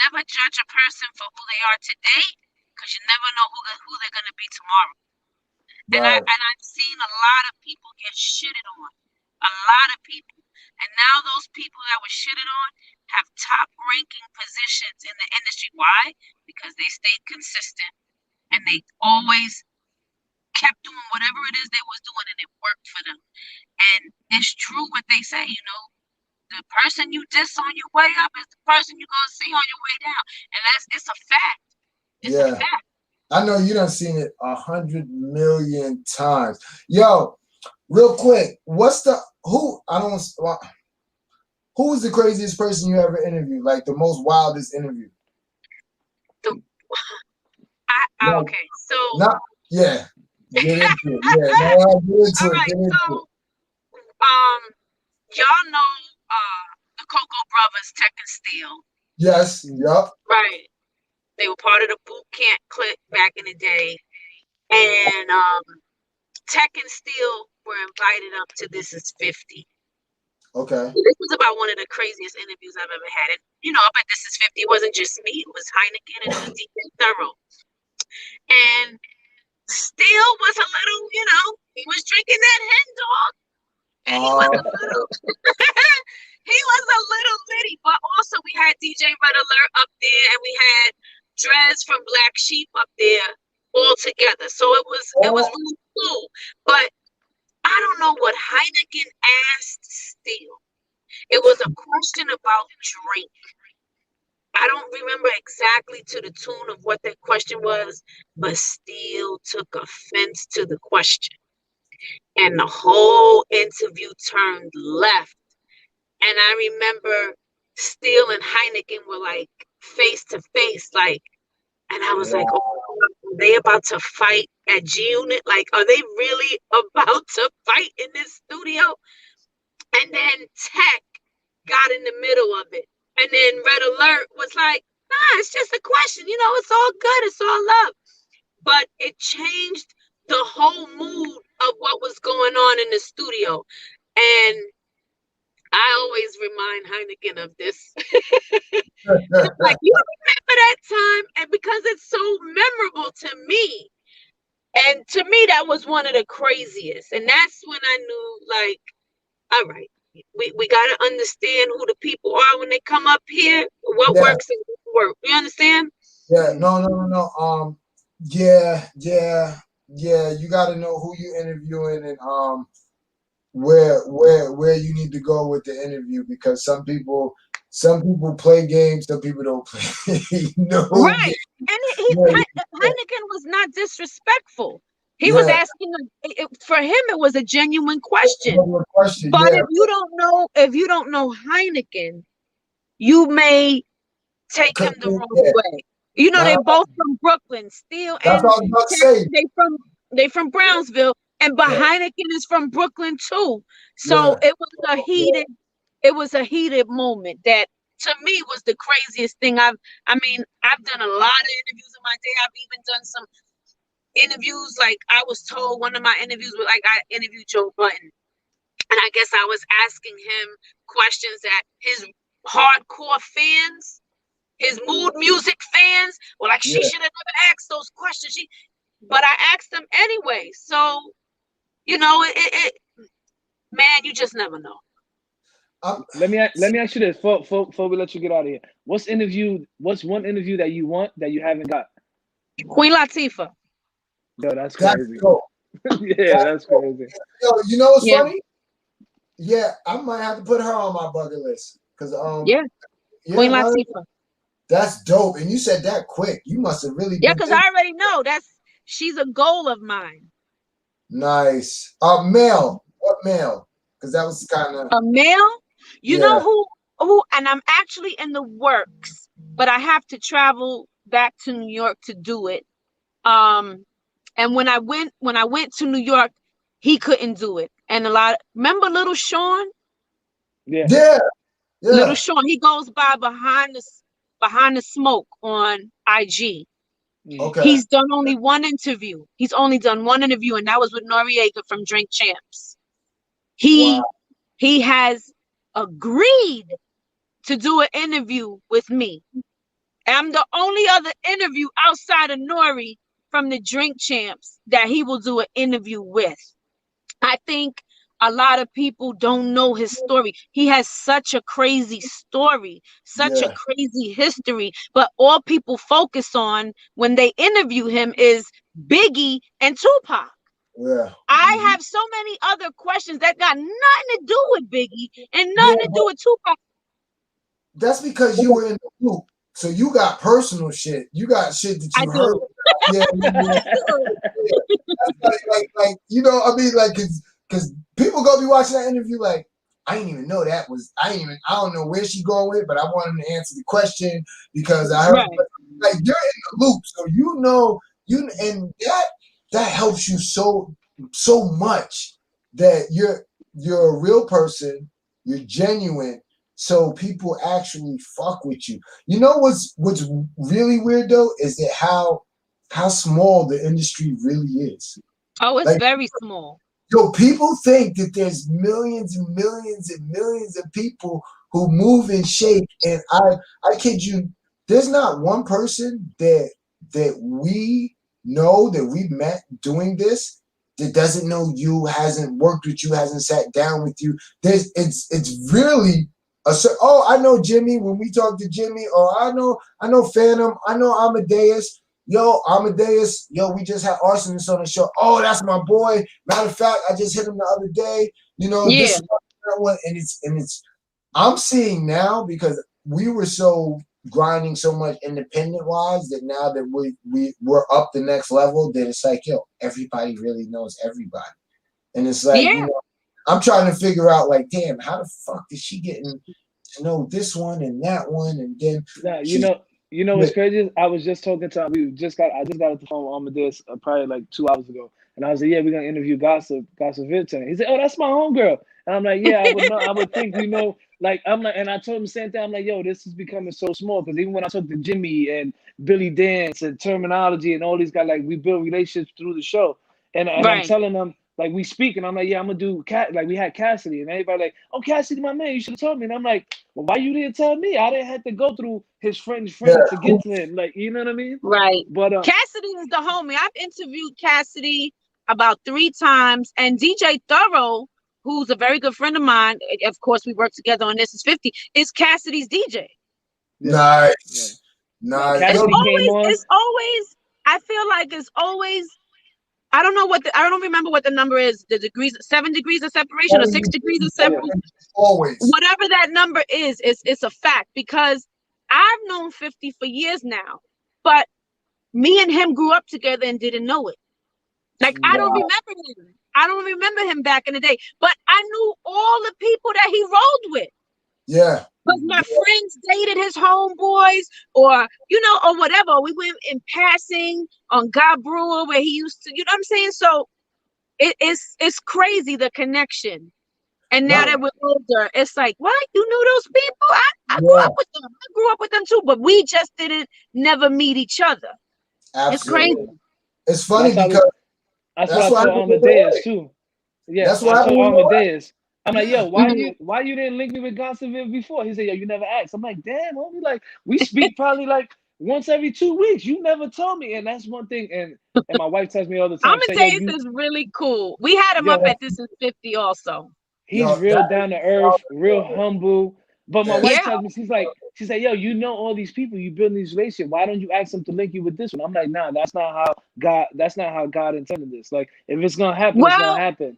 Never judge a person for who they are today, because you never know who they're gonna be tomorrow. And I've seen a lot of people get shitted on. A lot of people. And now those people that were shitted on have top ranking positions in the industry. Why? Because they stayed consistent and they always kept doing whatever it is they was doing, and it worked for them. And it's true what they say, the person you diss on your way up is the person you're gonna see on your way down. And it's a fact. It's a fact. I know you done seen it 100 million times. Yo, real quick, who was the craziest person you ever interviewed? Like the most wildest interview? Okay, so get into it. Get into it. Y'all know the Coco Brothers, Tech and Steel. Yes, yup. Right. They were part of the boot camp clique back in the day. And Tech and Steel were invited up to This Is 50. Okay. This was about one of the craziest interviews I've ever had. And, up at This Is 50, it wasn't just me. It was Heineken and it was DJ Thorough. And Steel was a little, he was drinking that hen dog. And he was a little... he was a little litty, but also we had DJ Red Alert up there, and we had Drez from Black Sheep up there. all together. So it was really cool. But I don't know what Heineken asked Steele. It was a question about drink. I don't remember exactly to the tune of what that question was, but Steele took offense to the question. And the whole interview turned left. And I remember Steele and Heineken were like face to face, like, and I was like, oh, are they about to fight at G Unit? Like, are they really about to fight in this studio? And then Tech got in the middle of it. And then Red Alert was like, nah, it's just a question. You know, it's all good. It's all love. But it changed the whole mood of what was going on in the studio. And I always remind Heineken of this. Like, you remember that time? And because it's so memorable to me. And to me, that was one of the craziest. And that's when I knew, like, all right, we got to understand who the people are when they come up here, what works and what works. You understand? Yeah, no. Yeah. You got to know who you're interviewing and where you need to go with the interview, because some people play games, some people don't play no Right. game. And Heineken was not disrespectful. He was asking for him. It was a genuine question. But if you don't know Heineken, you may take him the wrong way. You know, they both from Brooklyn, Steele and they from Brownsville, and Heineken is from Brooklyn too. So it was a heated moment that to me was the craziest thing. I've done a lot of interviews in my day. I've even done some interviews, like I was told one of my interviews was like I interviewed Joe Budden. And I guess I was asking him questions that his hardcore fans, his mood music fans, were like, she should have never asked those questions. But I asked them anyway. So, you know, man, you just never know. Let me ask you this before we let you get out of here. What's one interview that you want that you haven't got? Queen Latifah. Yo, that's crazy. Yeah, that's crazy. Yo, you know what's funny? Yeah, I might have to put her on my bucket list because Queen Latifah. That's dope. And you said that quick. You must have really because I already know she's a goal of mine. Nice. Male. What male? Because that was kind of a male. You know who? And I'm actually in the works, but I have to travel back to New York to do it. And when I went to New York, he couldn't do it. And remember Little Sean? Yeah. Little Sean, he goes by behind the smoke on IG. Okay. He's done only one interview. He's only done one interview, and that was with Noriega from Drink Champs. He has agreed to do an interview with me. I'm the only other interview outside of Nori from the Drink Champs that he will do an interview with. I think a lot of people don't know his story. He has such a crazy story, such a crazy history, but all people focus on when they interview him is Biggie and Tupac. Yeah. I have so many other questions that got nothing to do with Biggie and nothing to do with Tupac. That's because you were in the loop. So you got personal shit. You got shit that you heard. Like you know, I mean, like, because people gonna be watching that interview like, I didn't even know I don't know where she going with, but I want him to answer the question because I heard like you're in the loop, so you know and that helps you so much that you're a real person, you're genuine. So people actually fuck with you. You know what's really weird though is that how small the industry really is. Oh, it's very small. Yo, people think that there's millions and millions and millions of people who move and shake, and I kid you, there's not one person that we know that we've met doing this that doesn't know you, hasn't worked with you, hasn't sat down with you. It's really I know Jimmy when we talk to Jimmy, or I know Phantom, I know Amadeus. yo, Amadeus, yo, we just had Arsonist on the show. Oh, that's my boy. Matter of fact, I just hit him the other day. You know, Yeah. this is that one, and it's I'm seeing now because we were so grinding so much independent wise that now that we're up the next level, that it's like, yo, everybody really knows everybody. And it's like, Yeah. you know, I'm trying to figure out like, damn, how the fuck is she getting to know this one and that one? And then Nah, she's you know what's crazy? I was just talking to I just got off the phone with Amadeus probably like 2 hours ago, and I was like, yeah, we're gonna interview Gossip Viv tonight. He said, oh, that's my homegirl, and I'm like, yeah, I would know, I would think you know, like I'm like, and I told him the same thing. I'm like, yo, this is becoming so small because even when I talk to Jimmy and Billy Dance and Terminology and all these guys, like we build relationships through the show, and I'm Right. telling them. Like we speak, and I'm like, yeah, I'm gonna do cat. Like we had Cassidy, and everybody like, oh, Cassidy, my man, you should have told me. And I'm like, well, why you didn't tell me? I didn't have to go through his friend's yeah, friend to get to him. Like, you know what I mean? Right. But Cassidy is the homie. I've interviewed Cassidy about 3 times, and DJ Thorough, who's a very good friend of mine, of course, we work together on This Is 50, is Cassidy's DJ. yeah, yeah. nice, Nah, nice. It's Yo, Cassidy came always, on. it's always, I feel like it's always, I don't remember what the number is, the degrees, 7 degrees of separation or 6 degrees of Yeah, separation. always. Whatever that number is, it's a fact because I've known 50 for years now, but me and him grew up together and didn't know it. Like I don't Wow. remember him. I don't remember him back in the day, but I knew all the people that he rolled with. Yeah. Because my friends dated his homeboys, or or whatever. We went in passing on God Brewer where he used to, you know what I'm saying? So it's crazy the connection. And now No. that we're older, it's like, what? You knew those people? I grew Yeah. up with them. I grew up with them too, but we just didn't never meet each other. It's crazy. Absolutely. It's funny that's how because that's what that's I what told happened with Amadeus Lloyd. too. Yeah, That's I what happened told with Lloyd. Amadeus. I'm like, yo, Yeah. Mhm. why you didn't link me with Gossip Viv before? He said, yo, you never asked. I'm like, damn, homie, like we speak probably like once every 2 weeks. You never told me, and that's one thing. And my wife tells me all the time, say, yo, Amadeus is really cool. We had him up yo, at This Is 50 also. he's Yo, that real is down to earth, real humble. But my yeah. wife Yeah. tells me, she's like, yo, you know all these people, you building these relationships. Why don't you ask them to link you with this one? I'm like, nah, that's not how God intended this. Like, if it's gonna happen, it's gonna Well, happen.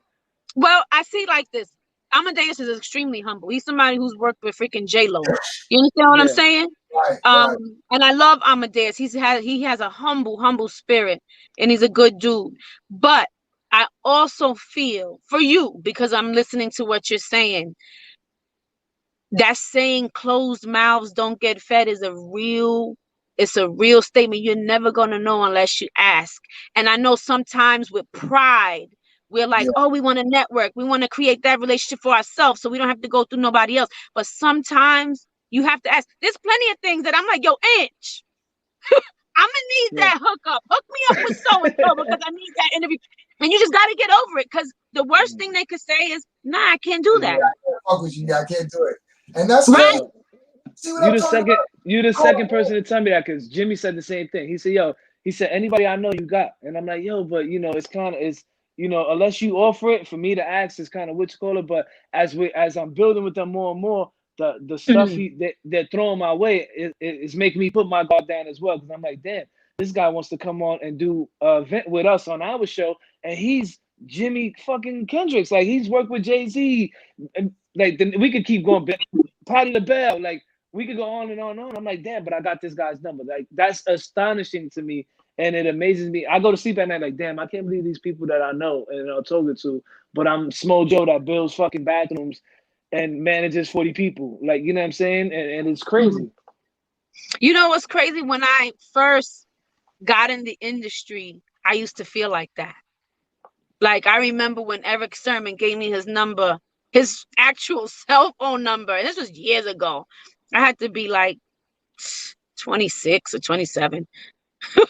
I see like this. Amadeus is extremely humble. He's somebody who's worked with freaking J-Lo. You understand what I'm Yeah. saying? Right, right. And I love Amadeus. He has a humble spirit, and he's a good dude. But I also feel for you, because I'm listening to what you're saying, that saying closed mouths don't get fed is it's a real statement. You're never gonna know unless you ask. And I know sometimes with pride, we're like, Yeah. oh, we want to network, we want to create that relationship for ourselves so we don't have to go through nobody else. But sometimes you have to ask. There's plenty of things that I'm like, yo, Inch, I'm gonna need Yeah. that hookup. Hook me up with so and so because I need that interview. And you just gotta get over it, because the worst thing they could say is, nah, I can't do that. Yeah. Fuck with you. I can't do it. And that's crazy. Right. Yo, See what I'm talking about? you the Go second person to tell me that, because Jimmy said the same thing. He said, yo, he said, anybody I know you got. And I'm like, yo, but it's kind of unless you offer it for me to ask is kind of what you call it. But as I'm building with them more and more, the stuff Mhm. they're throwing my way is making me put my guard down as well. Because I'm like, damn, this guy wants to come on and do a event with us on our show, and he's Jimmy fucking Kendricks. Like he's worked with Jay-Z. And like we could keep going. Patty LaBelle, like we could go on and on and on. I'm like, damn, but I got this guy's number. Like that's astonishing to me, and it amazes me. I go to sleep at night like, damn, I can't believe these people that I know and are talking to, but I'm Smo Joe that builds fucking bathrooms and manages 40 people. Like, you know what I'm saying? And it's Mhm. crazy. You know what's crazy? When I first got in the industry, I used to feel like that. Like I remember when Eric Sermon gave me his number, his actual cell phone number, and this was years ago. I had to be like 26 or 27.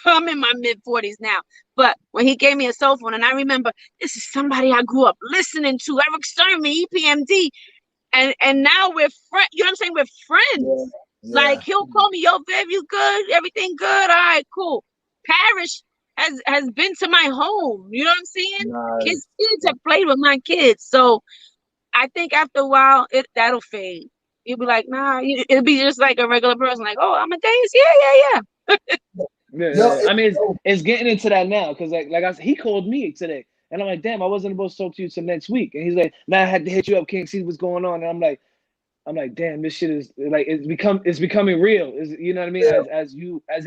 I'm in my mid 40s now. But when he gave me a cell phone, and I remember this is somebody I grew up listening to, Eric Sermon, EPMD, and now we're friends. You know what I'm saying? We're yeah. friends. Like Yeah. he'll call me, yo, Viv, you good? Everything good? All right, cool. Parrish has been to my home. You know what I'm saying? His Nice. kids have played with my kids. So I think after a while, that'll fade. You'll be like, nah, it'll be just like a regular person, like, oh, I'm a Days. Yeah, yeah, yeah. Yeah. I mean, it's getting into that now because like I said, he called me today, and I'm like, damn, I wasn't supposed to talk to you till next week, and he's like, now I had to hit you up, King, see what's going on, and I'm like, damn, this shit is like it's becoming real. You know what I mean? As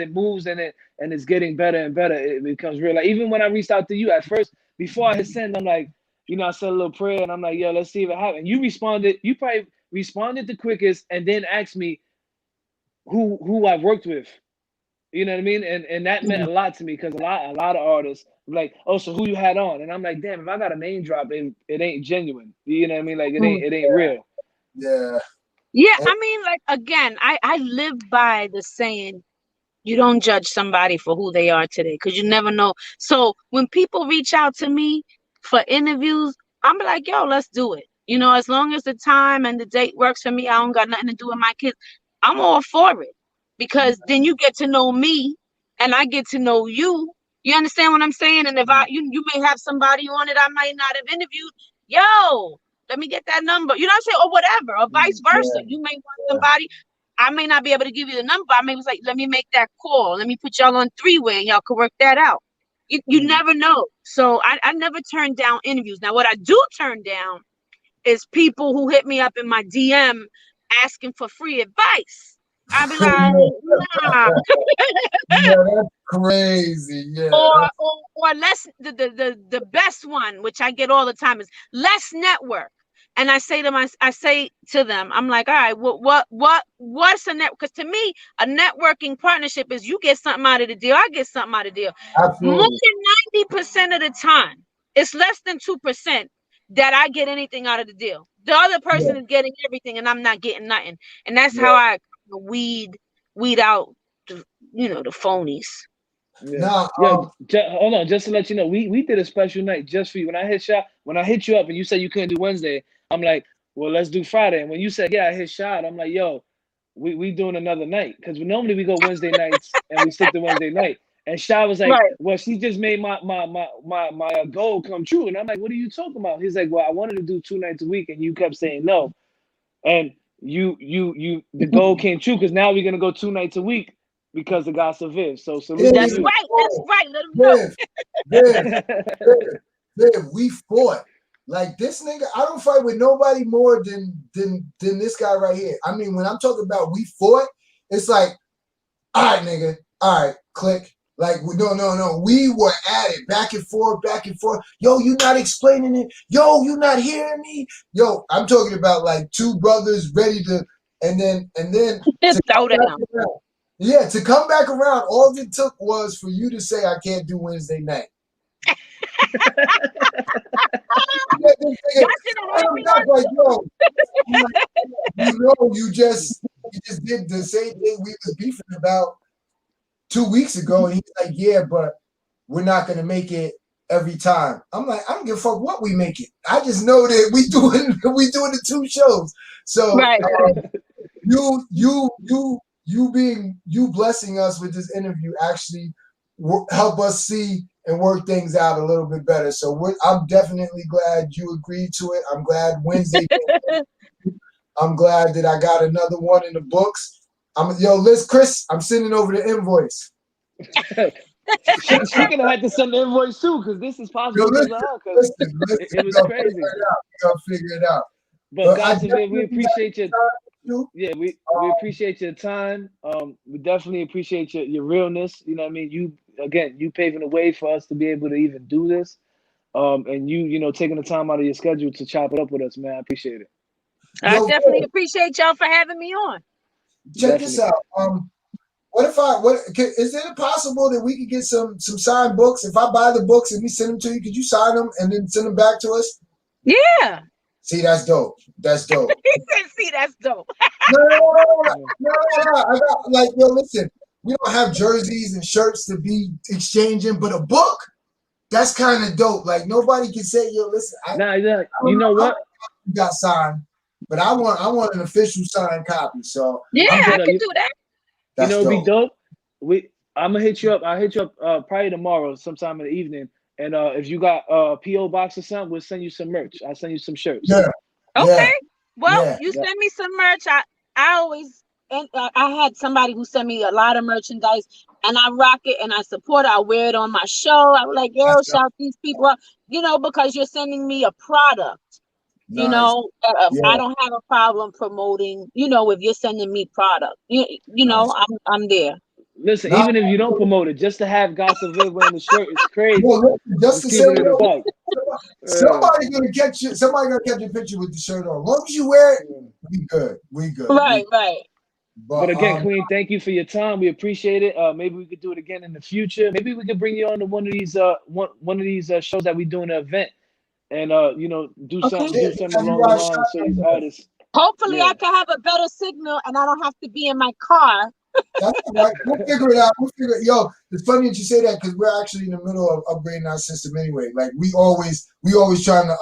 it moves and it's getting better and better, it becomes real. Like even when I reached out to you at first, before I hit send, I'm like, I said a little prayer and I'm like, yo, let's see if it happens. You responded. You probably responded the quickest, and then asked me who I've worked with. You know what I mean? And that meant a lot to me because a lot of artists were like, oh, so who you had on? And I'm like, damn, if I got a name drop, it ain't genuine. You know what I mean? Like it ain't real. Yeah. Yeah, I mean, like again, I live by the saying, you don't judge somebody for who they are today because you never know. So when people reach out to me for interviews, I'm like, yo, let's do it. As long as the time and the date works for me, I don't got nothing to do with my kids. I'm all for it because then you get to know me and I get to know you. You understand what I'm saying? And if you may have somebody on it I might not have interviewed. Yo, let me get that number. You know what I'm saying? Or whatever, or vice versa. You may want somebody. I may not be able to give you the number. I may was like, let me make that call. Let me put y'all on three-way and y'all can work that out. You never know. So I never turn down interviews. Now, what I do turn down is people who hit me up in my DM asking for free advice. I'd be like, nah. Yeah, that's crazy. Yeah. Or less the best one, which I get all the time, is let's network. And I say to them, I'm like, all right, what's a network? Because to me, a networking partnership is you get something out of the deal, I get something out of the deal. Absolutely. More than 90% of the time, it's less than 2% that I get anything out of the deal. The other person is getting everything, and I'm not getting nothing. And that's how I weed out the phonies. Yeah. Hold on, just to let you know, we did a special night just for you. When I hit you up and you said you couldn't do Wednesday, I'm like, well, let's do Friday. And when you said, yeah, I hit shot, I'm like, yo, we doing another night because normally we go Wednesday nights and we stick to Wednesday night. And Sha was like, well, she just made my goal come true. And I'm like, what are you talking about? He's like, well, I wanted to do 2 nights a week, and you kept saying no. And the goal came true because now we're gonna go 2 nights a week because of Gossip Viv. So that's right. That's right. Let them know. Viv, we fought. Like this nigga, I don't fight with nobody more than this guy right here. I mean, when I'm talking about we fought, it's like, all right, nigga, all right, click. Like, no. We were at it, back and forth. Yo, you not explaining it. Yo, you not hearing me. Yo, I'm talking about like two brothers ready to, and then just throw down. Yeah, to come back around, all it took was for you to say, I can't do Wednesday night. You just did the same thing we was beefing about 2 weeks ago, and he's like, yeah, but we're not gonna make it every time. I'm like, I don't give a fuck what we make it. I just know that we doing the 2 shows. So right. you blessing us with this interview actually help us see and work things out a little bit better. So I'm definitely glad you agreed to it. I'm glad Wednesday. I'm glad that I got another one in the books. Chris, I'm sending over the invoice. She gonna have to send the invoice too, because this is possible because it was crazy. We're gonna figure it out. But Gossip Viv, we appreciate your we appreciate your time. We definitely appreciate your realness. You know what I mean? You paving the way for us to be able to even do this. And you taking the time out of your schedule to chop it up with us, man. I appreciate it. I definitely appreciate y'all for having me on. Check this out. Is it possible that we could get some signed books? If I buy the books and we send them to you, could you sign them and then send them back to us? Yeah. See, that's dope. That's dope. He said, see, that's dope. No. Listen, we don't have jerseys and shirts to be exchanging, but a book, that's kind of dope. Like nobody can say, yo, listen. You know what? You got signed, but I want an official signed copy. So yeah, I can do that. That's it'd be dope. I'm gonna hit you up. I'll hit you up probably tomorrow, sometime in the evening. And if you got a PO box or something, we'll send you some merch. I'll send you some shirts. Yeah. Okay. Well, you send me some merch. I always and I had somebody who sent me a lot of merchandise, and I rock it and I support it. I wear it on my show. I was like, yo, shout these people out, because you're sending me a product. Nice. I Yeah. don't have a problem promoting. If you're sending me product, Nice. I'm there. Listen, Nah, even if you don't promote it, just to have Gossip Viv wearing the shirt is crazy. well, listen, just Just to say, keeping it a buck. somebody's gonna catch you. Somebody gonna catch your picture with the shirt on. As long as you wear it, we good. We good. Right. But again, Queen, thank you for your time. We appreciate it. Maybe we could do it again in the future. Maybe we could bring you on to one of these shows that we do in an event, and do Okay. something along the lines for these artists. Hopefully, Yeah. I can have a better signal, and I don't have to be in my car. That's all right. We'll figure it out. Yo, it's funny that you say that because we're actually in the middle of upgrading our system anyway. Like we always trying to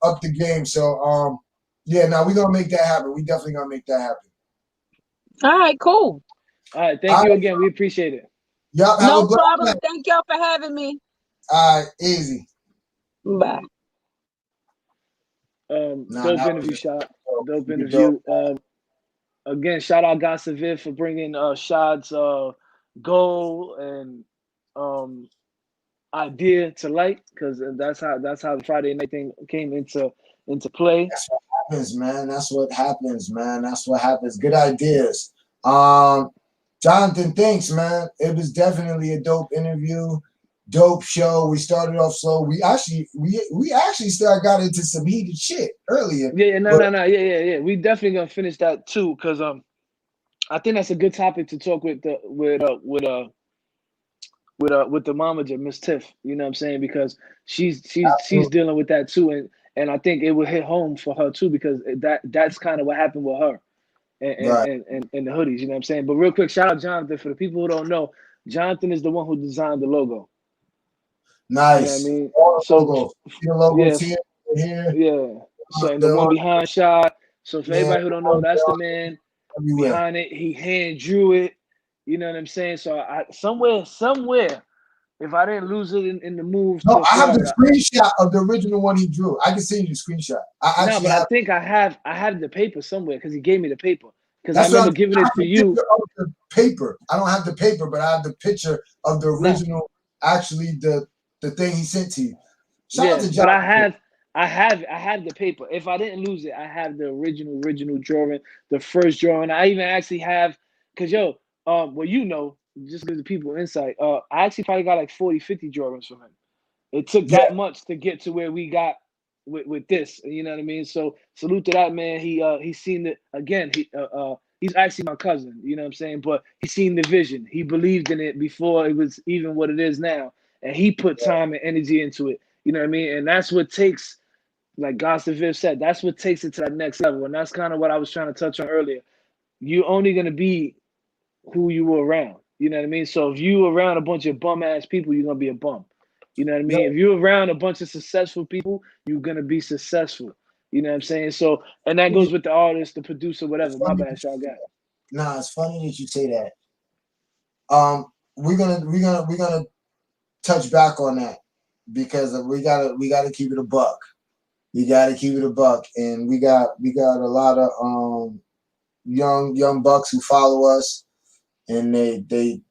up the game. So yeah, now we're gonna make that happen. We definitely gonna make that happen. All right, cool. All right, thank you again. We appreciate it. Y'all have No a blessed problem. night. Thank y'all for having me. All right, easy. Bye. Dope interview, shot. Dope interview. Again, shout out Gossip Viv for bringing Shad's goal and idea to light, because that's how the Friday night thing came into play. That's what happens, man. That's what happens, man. That's what happens. Good ideas. Jonathan, thanks, man. It was definitely a dope interview, dope show. We started off slow. We actually got into some heated shit earlier. Yeah. We definitely gonna finish that too, because I think that's a good topic to talk with the momager, Miss Tiff. You know what I'm saying? Because she's dealing with that too, and I think it would hit home for her too, because that's kind of what happened with her and the hoodies. You know what I'm saying? But real quick, shout out Jonathan. For the people who don't know, Jonathan is the one who designed the logo. Nice. You know what I mean? The logos here. Yeah. So the one behind Shot. So for everybody who don't know, that's the man behind it. He hand drew it. You know what I'm saying? So I somewhere, if I didn't lose it in the move. No, I have the screenshot of the original one he drew. I can send you the screenshot. I think I have the paper somewhere, because he gave me the paper. Because I remember giving it to you. The paper. I don't have the paper, but I have the picture of the original. Actually, the thing he sent to you. But I have the paper. If I didn't lose it, I have the original drawing, the first drawing. I even actually have, because just give the people insight. I actually probably got like 40, 50 drawings from him. It took that much to get to where we got with this. You know what I mean? So salute to that man. He's seen it again. He's actually my cousin. You know what I'm saying? But he's seen the vision. He believed in it before it was even what it is now, and he put time and energy into it. You know what I mean? And that's what takes, like Gossip Viv said, that's what takes it to that next level. And that's kind of what I was trying to touch on earlier. You're only going to be who you were around. You know what I mean? So if you around a bunch of bum ass people, you're going to be a bum. You know what I mean? If you're around a bunch of successful people, you're going to be successful. You know what I'm saying? So, and that goes with the artist, the producer, whatever. My bad, y'all got it. Nah, it's funny that you say that. We're gonna touch back on that, because we gotta keep it a buck. We gotta keep it a buck, and we got a lot of young bucks who follow us, and they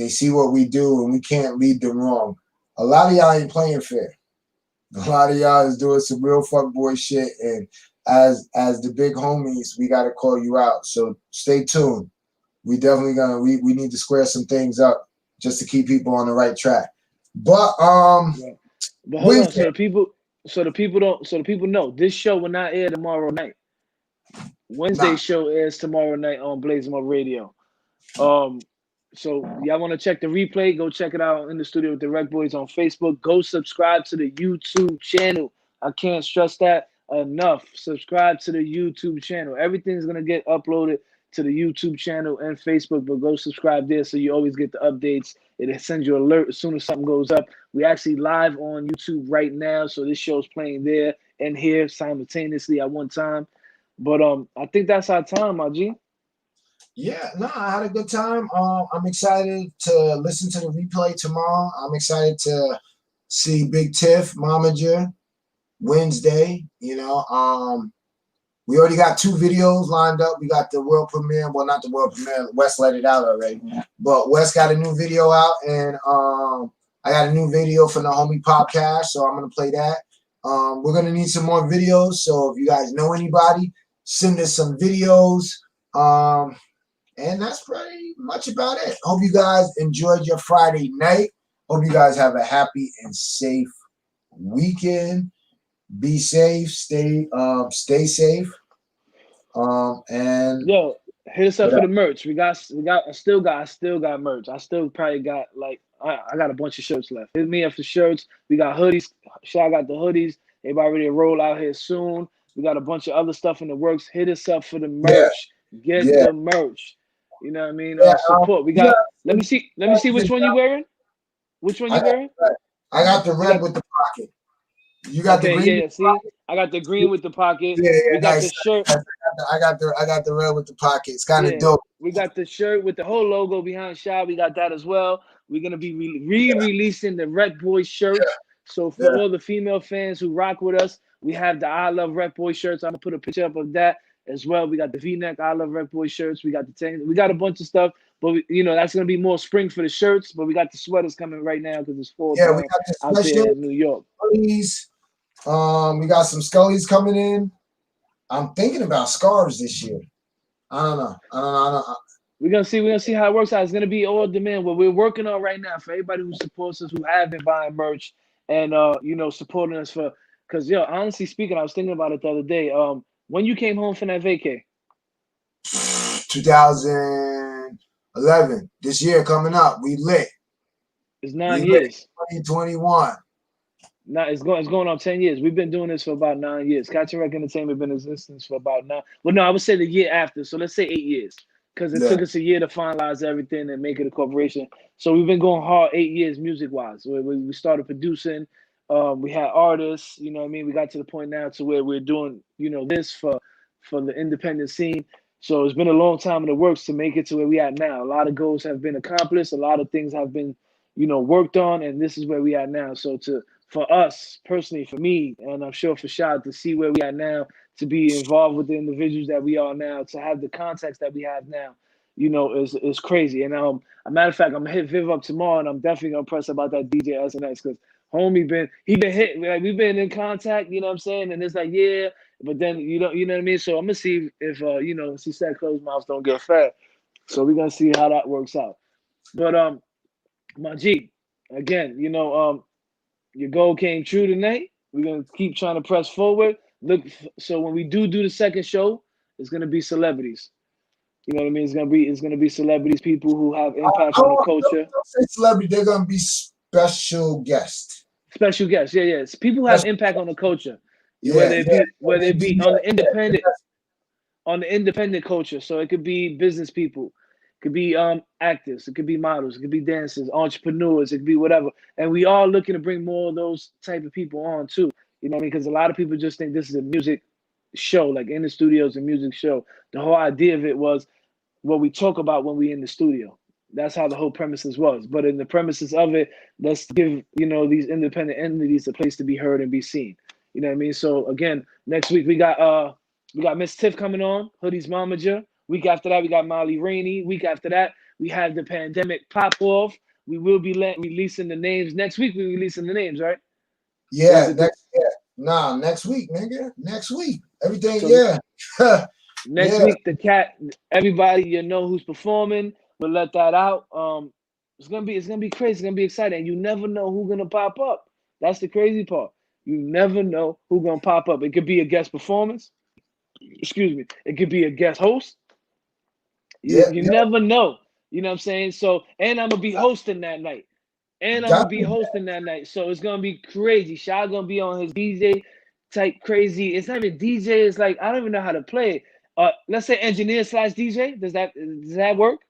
see what we do, and we can't lead them wrong. A lot of y'all ain't playing fair. A lot of y'all is doing some real fuckboy shit, and as the big homies, we gotta call you out. So stay tuned. We definitely we need to square some things up just to keep people on the right track. But hold on, so the people know this show will not air tomorrow night. Wednesday show airs tomorrow night on Blazing Up Radio. So y'all want to check the replay? Go check it out in the Studio with the RecBoys on Facebook. Go subscribe to the YouTube channel. I can't stress that enough. Subscribe to the YouTube channel. Everything's gonna get uploaded to the YouTube channel and Facebook, but go subscribe there so you always get the updates. It sends you an alert as soon as something goes up. We actually live on YouTube right now, so this show's playing there and here simultaneously at one time. But I think that's our time, my G. Yeah, no, I had a good time. I'm excited to listen to the replay tomorrow. I'm excited to see Big Tiff, Momager, Wednesday. We already got 2 videos lined up. We got the world premiere. Well, not the world premiere. Wes let it out already. But Wes got a new video out, and I got a new video from the homie podcast, so I'm gonna play that. We're gonna need some more videos. So if you guys know anybody, send us some videos. And that's pretty much about it. Hope you guys enjoyed your Friday night. Hope you guys have a happy and safe weekend. Be safe, stay safe. And yo, hit us up for the merch. I still got merch. I still probably got like I got a bunch of shirts left. Hit me up for shirts. We got hoodies. Shy got the hoodies. Everybody ready to roll out here soon. We got a bunch of other stuff in the works. Hit us up for the merch. Get the merch. You know what I mean? Support. We got. Let me see which one you wearing. Which one you wearing? I got the red with the pocket. You got the green. Yeah. See, I got the green with the pocket. Yeah, we got nice. the shirt. I got the red with the pocket. It's kind of dope. We got the shirt with the whole logo behind Shy. We got that as well. We're gonna be re-releasing the RecBoys shirts. So for all the female fans who rock with us, we have the I Love RecBoys shirts. I'm gonna put a picture up of that as well. We got the V-neck I Love RecBoys shirts. We got the tank. We got a bunch of stuff, but that's gonna be more spring for the shirts. But we got the sweaters coming right now because it's fall time we got the out there in New York. Hoodies. We got some Scullies coming in. I'm thinking about scarves this year. I don't know. We're gonna see how it works out. It's gonna be all demand. What we're working on right now for everybody who supports us, who have been buying merch and supporting us because honestly speaking, I was thinking about it the other day. When you came home from that vacay? 2011. This year coming up, we lit. It's 9 years. 2021. It's going on 10 years. We've been doing this for about 9 years. Catch and Rec Entertainment been in existence for about 9. Well, no, I would say the year after. So let's say 8 years. Because it took us a year to finalize everything and make it a corporation. So we've been going hard 8 years music-wise. We started producing. We had artists, you know what I mean? We got to the point now to where we're doing, this for the independent scene. So it's been a long time in the works to make it to where we at now. A lot of goals have been accomplished. A lot of things have been, worked on. And this is where we at now. So for us, personally, for me, and I'm sure for Shad, to see where we are now, to be involved with the individuals that we are now, to have the context that we have now, is crazy. And a matter of fact, I'm gonna hit Viv up tomorrow, and I'm definitely gonna press about that DJ SNS because homie been hit. Like, we've been in contact, you know what I'm saying? And it's like, yeah, but then you know what I mean. So I'm gonna see if she said closed mouths don't get fed. So we're gonna see how that works out. But my G, again, your goal came true tonight. We're gonna keep trying to press forward. Look, so when we do the second show, it's gonna be celebrities. You know what I mean? It's gonna be celebrities, people who have impact on the culture. Don't say celebrity. They're gonna be special guests. Special guests, yeah. People who have impact on the culture. Whether it be on the independent culture. So it could be business people. It could be actors, it could be models, it could be dancers, entrepreneurs, it could be whatever. And we are looking to bring more of those type of people on too. You know what I mean? Because a lot of people just think this is a music show, like in the studio is a music show. The whole idea of it was what we talk about when we in the studio. That's how the whole premises was. But in the premises of it, let's give, these independent entities a place to be heard and be seen. You know what I mean? So again, next week we got Miss Tiff coming on, Hoodie's Momager. Week after that, we got Molly Rainey. Week after that, we have the pandemic pop off. We will be releasing the names. Next week, we're releasing the names, right? Yeah, next week, nigga. Next week. Everything, Next week, the cat, everybody who's performing, we'll let that out. It's gonna be crazy. It's gonna be exciting. And you never know who's gonna pop up. That's the crazy part. You never know who's gonna pop up. It could be a guest performance. Excuse me. It could be a guest host. You never know. You know what I'm saying? So, and I'm gonna be hosting that night. So it's gonna be crazy. Shy gonna be on his DJ type crazy. It's not even DJ. It's like I don't even know how to play it. Let's say engineer / DJ. Does that work?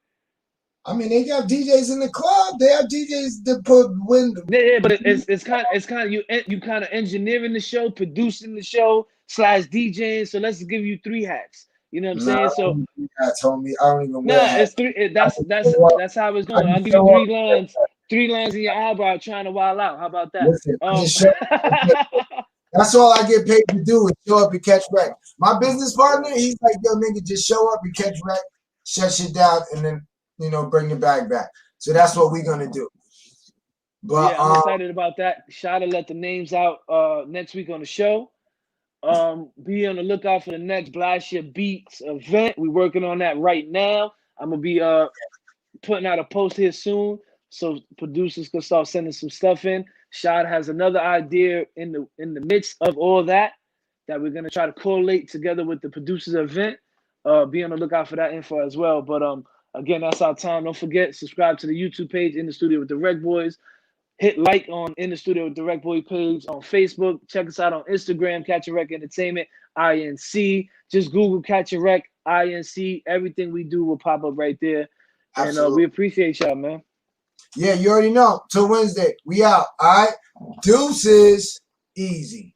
I mean, they got DJs in the club. They have DJs that put window. Yeah, but it's kind of you kind of engineering the show, producing the show / DJing. So let's give you 3 hats. You know what I'm saying? So that's homie. I don't even wear it's 3. That's how it's going. I'll give you 3 lines in your eyebrow trying to wild out. How about that? Listen, That's all I get paid to do is show up and catch wreck. My business partner, he's like, yo, nigga, just show up and catch wreck, shut shit down, and then, you know, bring the bag back. So that's what we're gonna do. But Yeah, I'm excited about that. Shy to let the names out next week on the show. Be on the lookout for the next Blast Your Beats event. We're working on that right now. I'm gonna be putting out a post here soon, so producers can start sending some stuff in. Shad has another idea in the midst of all that we're gonna try to correlate together with the producers event. Be on the lookout for that info as well. But again, that's our time. Don't forget, subscribe to the YouTube page, In the Studio with the RecBoys. Hit like on In the Studio with the RecBoy page on Facebook. Check us out on Instagram, Catch a Rec Entertainment, INC. Just Google Catch a Rec, INC. Everything we do will pop up right there. And we appreciate y'all, man. Yeah, you already know. Till Wednesday, we out. All right. Deuces. Easy.